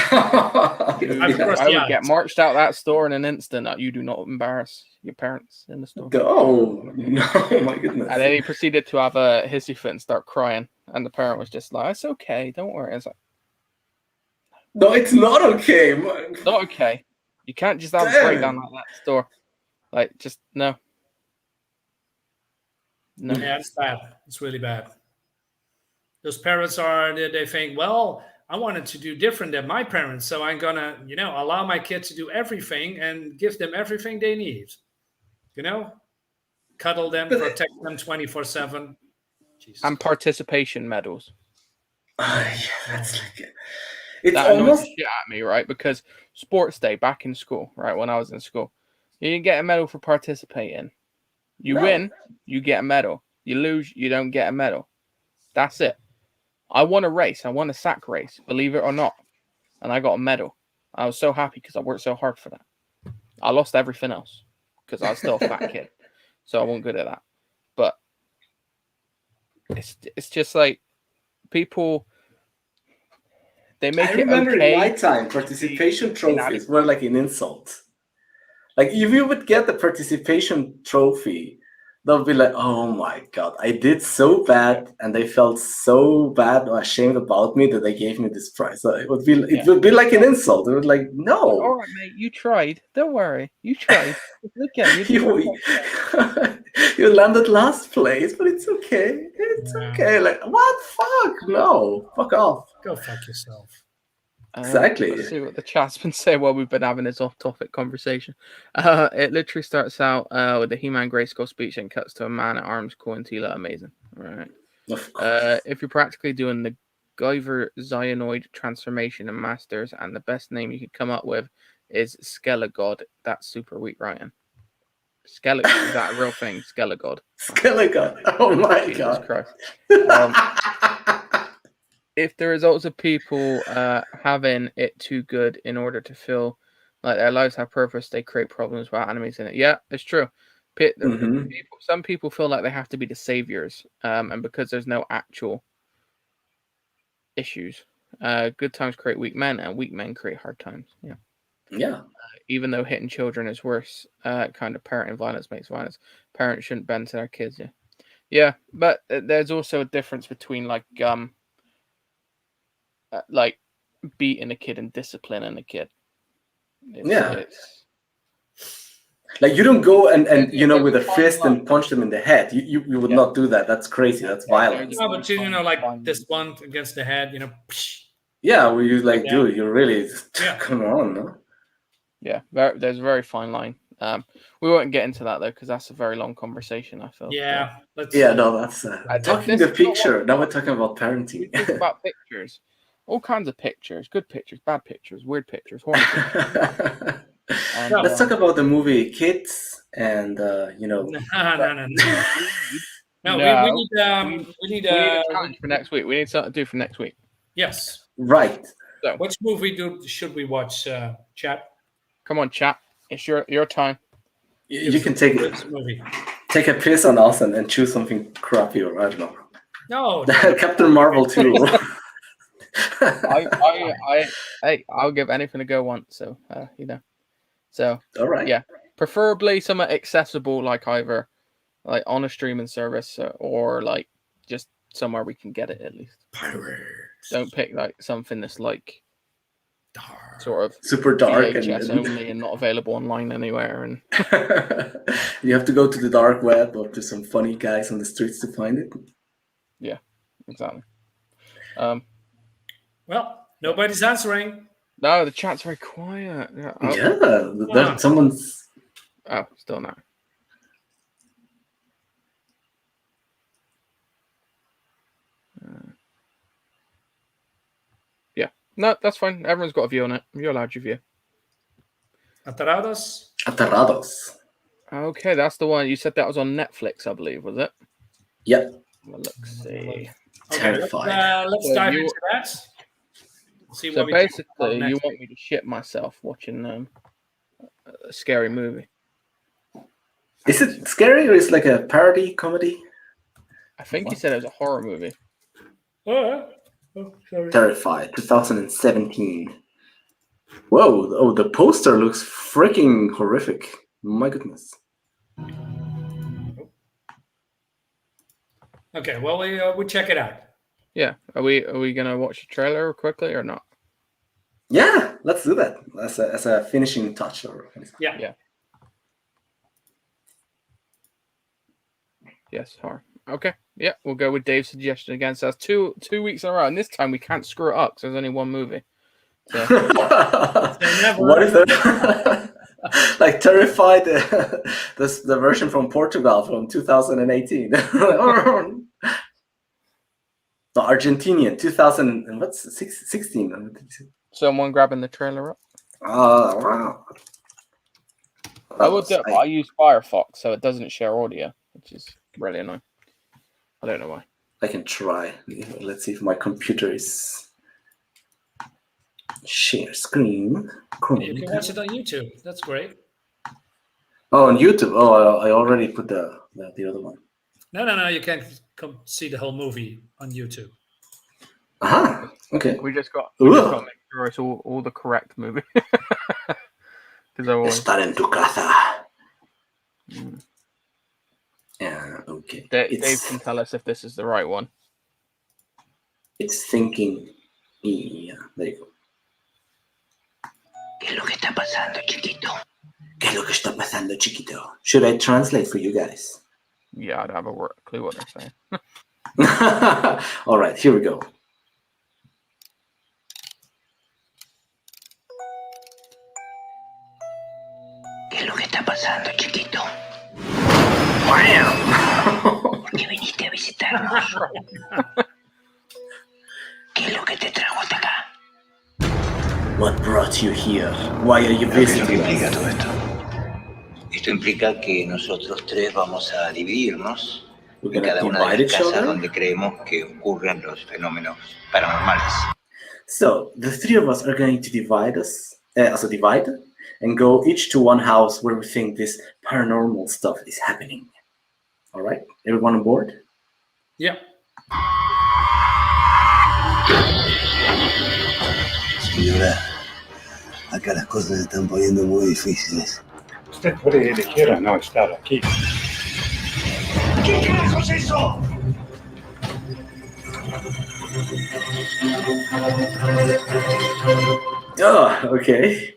get marched out that store in an instant. You do not embarrass your parents in the store. Oh no, my goodness. And then he proceeded to have a hissy fit and start crying, and the parent was just like, it's okay, don't worry. It's like, no, it's not okay. It's not okay. You can't just have a breakdown like that at the store. Like, just no. Yeah, it's bad. It's really bad. Those parents they think, well, I wanted to do different than my parents, so I'm gonna, you know, allow my kids to do everything and give them everything they need. You know, cuddle them, protect them 24/7. And participation medals. Yeah, that's like it's that almost shit at me, right? Because sports day back in school, right, when I was in school, you didn't get a medal for participating. You win, you get a medal. You lose, you don't get a medal. That's it. I won a race. I won a sack race, believe it or not. And I got a medal. I was so happy because I worked so hard for that. I lost everything else because I was still a fat kid. So I wasn't good at that. But it's just like people, they make it remember okay. in my time, participation trophies were like an insult. Like if you would get the participation trophy, they'll be like, oh my god, I did so bad, and they felt so bad or ashamed about me that they gave me this prize. So it would be like an insult. It would like, no. All right, mate, you tried. Don't worry, you tried. Look at you. You landed last place, but it's okay. It's okay. Like what? Fuck no. Fuck off. Go fuck yourself. Exactly. Let's see what the chat's been saying while we've been having this off-topic conversation. It literally starts out with the He-Man Grayskull speech and cuts to a man-at-arms calling Tila amazing. All right. If you're practically doing the Guyver Xyanoid transformation in Masters, and the best name you could come up with is Skelegod, that's super weak writing. Skellig. Is that a real thing? Skelligod. Skelligod. Oh my Jesus god. Christ. If the results of people having it too good in order to feel like their lives have purpose, they create problems without enemies in it. Yeah, it's true. Some people feel like they have to be the saviors, and because there's no actual issues, good times create weak men, and weak men create hard times. Yeah. Yeah. Even though hitting children is worse, kind of parenting violence makes violence. Parents shouldn't bend to their kids. Yeah. Yeah, but there's also a difference between like beating a kid and disciplining a kid. It's like you don't go and with a fist and punch them in the head. You would not do that. That's crazy. That's violence. No, but like this one against the head, Yeah, where you like, dude, you're really come on, no? Yeah, there's a very fine line. We won't get into that though because that's a very long conversation. I feel. Yeah. That's talking the picture. Now we're talking about parenting. It's about pictures, all kinds of pictures, good pictures, bad pictures, weird pictures, horny pictures. Let's talk about the movie Kids and No. We need a challenge for next week. We need something to do for next week. Yes. Right. So, which movie should we watch, chat? Come on, chat. It's your time. You can take a piss on us and choose something crappy, or I don't know. No. Captain Marvel 2. I'll give anything a go once. So So all right. Yeah, preferably somewhat accessible, like either like on a streaming service or like just somewhere we can get it at least. Pirates. Don't pick like something that's like sort of super dark VHS only and not available online anywhere. And you have to go to the dark web or to some funny guys on the streets to find it. Yeah, exactly. Well, nobody's answering. No, the chat's very quiet. Someone's. Oh, still not. Yeah, no, that's fine. Everyone's got a view on it. You're allowed your view. Aterrados. Okay, that's the one. You said that was on Netflix, I believe, was it? Yep. Well, let's see. Terrified. Let's dive into that. See so what basically, you want me to shit myself watching a scary movie. Is it scary or is it like a parody comedy? I think you said it was a horror movie. Oh, sorry. Terrified, 2017. Whoa! Oh, the poster looks freaking horrific. My goodness. Okay, well we check it out. Yeah, are we gonna watch the trailer quickly or not? Yeah, let's do that as a finishing touch. Yeah. Yes, horror. Okay, yeah, we'll go with Dave's suggestion again. So that's two weeks in a row, and this time we can't screw it up because there's only one movie. So. What is that? Like Terrified, the version from Portugal from 2018. No, Argentinian 2016. Someone grabbing the trailer up. Wow. I use Firefox, so it doesn't share audio, which is really annoying. I don't know why. I can try. Let's see if my computer is share screen. You can watch it on YouTube. That's great. Oh, on YouTube. Oh, I already put the other one. No. You can come see the whole movie on YouTube. Aha. Okay. We just got to make sure it's all the correct movie. Estar en tu casa. Yeah. Okay. Dave can tell us if this is the right one. It's thinking. Yeah. There you go. ¿Qué es lo que está pasando, chiquito? ¿Qué es lo que está pasando, chiquito? Should I translate for you guys? Yeah, I'd have a clue what they're saying. All right, here we go. ¿Qué es lo que está pasando, chiquito? Wow. ¿Por qué viniste a visitarnos? ¿Qué es lo que te trajo hasta acá? What brought you here? Why are you visiting us? Esto implica que nosotros tres vamos a dividirnos We're en gonna cada una de divide las each casas other. donde creemos que ocurren los fenómenos paranormales. So the three of us are going to divide and go each to one house where we think this paranormal stuff is happening. All right, everyone on board? Yeah. Señora, acá las cosas se están poniendo muy difíciles. Usted puede elegir a no estar aquí. ¿Qué carajo es eso? Oh, okay.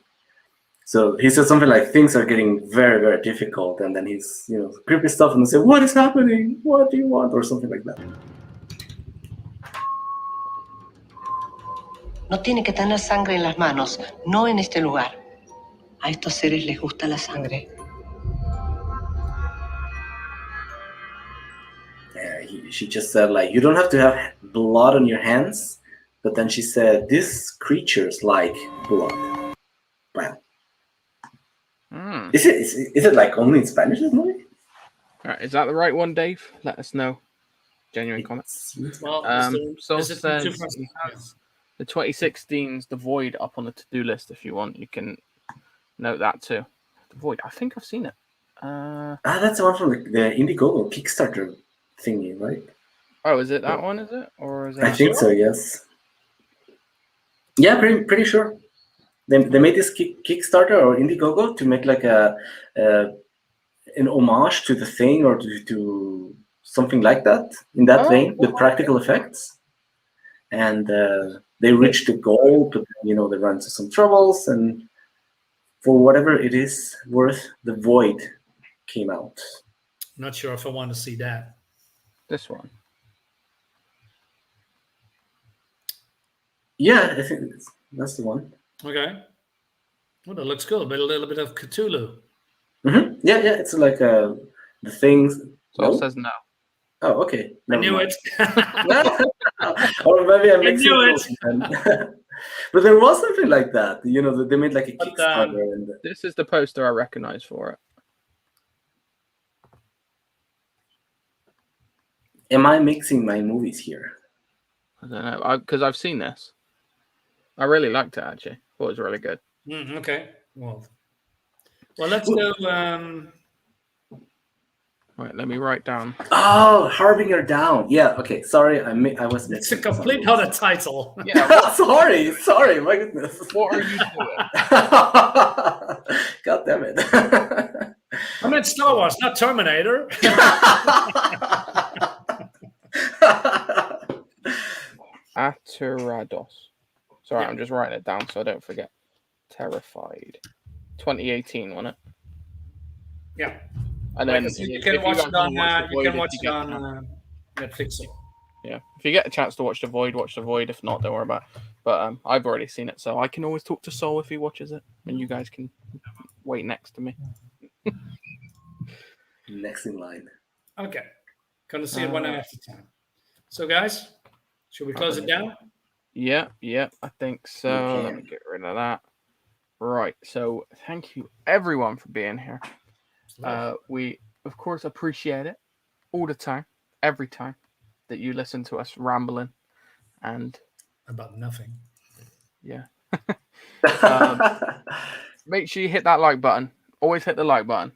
So he said something like things are getting very, very difficult, and then he's, creepy stuff, and they say, "What is happening? What do you want?" or something like that. No tiene que tener sangre en las manos, no en este lugar. A estos seres les gusta la sangre. She just said, like, you don't have to have blood on your hands, but then she said, these creatures like blood. Wow. Is it like only in Spanish, this movie? All right, is that the right one, Dave? Let us know. Genuine comments. Well, Sol is it says too fast? he has the 2016's The Void up on the to-do list. If you want, you can note that too. The Void. I think I've seen it. That's the one from the Indiegogo Kickstarter thingy, right? Oh, is it that one? Is it, or is it? I think so. Yes. Yeah, pretty sure. They made this Kickstarter or Indiegogo to make like an homage to the thing or to something like that in that vein with practical effects, and they reached the goal, but they ran into some troubles, and for whatever it is worth, The Void came out. Not sure if I want to see that. This one. Yeah, I think that's the one. Okay. Well, that looks cool. But a little bit of Cthulhu. Mm-hmm. Yeah, it's like the things. Sol says no. Oh, okay. I knew it. Or maybe I'm mixing knew it. But there was something like that. They made like a Kickstarter. And this is the poster I recognize for it. Am I mixing my movies here? I don't know, because I've seen this. I really liked it, actually. Thought it was really good. Okay. Well, let's go. Right, let me write down. Oh, Harbinger Down. Yeah. Okay. Sorry, I was mixing. It's a complete other title. Yeah. sorry. My goodness. What are you doing? God damn it. I meant Star Wars, not Terminator. Aterados. Sorry, I'm just writing it down so I don't forget. Terrified. 2018, wasn't it? Yeah. And then you can watch it on Netflix. Yeah. If you get a chance to watch The Void, watch The Void. If not, don't worry about it. But I've already seen it, so I can always talk to Sol if he watches it, and you guys can wait next to me. Next in line. Okay. Gonna see it one at a time. So, guys, should we close it down? Yeah, I think so. Let me get rid of that. Right. So, thank you everyone for being here. We, of course, appreciate it all the time, every time that you listen to us rambling and about nothing. Yeah. Make sure you hit that like button. Always hit the like button.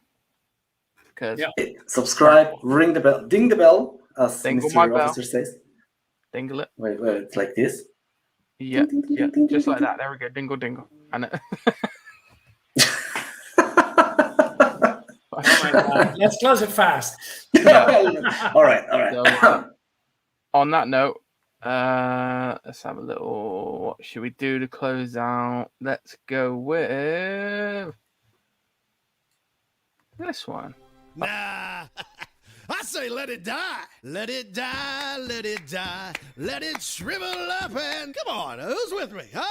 Because subscribe, ring the bell, ding the bell, as Dingle Mr. Officer says. Dingle it. Wait, it's like this? Yeah, just like that. There we go. Dingle, dingle. And oh my God. Let's close it fast. All right. So, on that note, let's have a little. What should we do to close out? Let's go with this one. Nah, I say let it die. Let it die, let it die. Let it shrivel up and come on, who's with me, huh?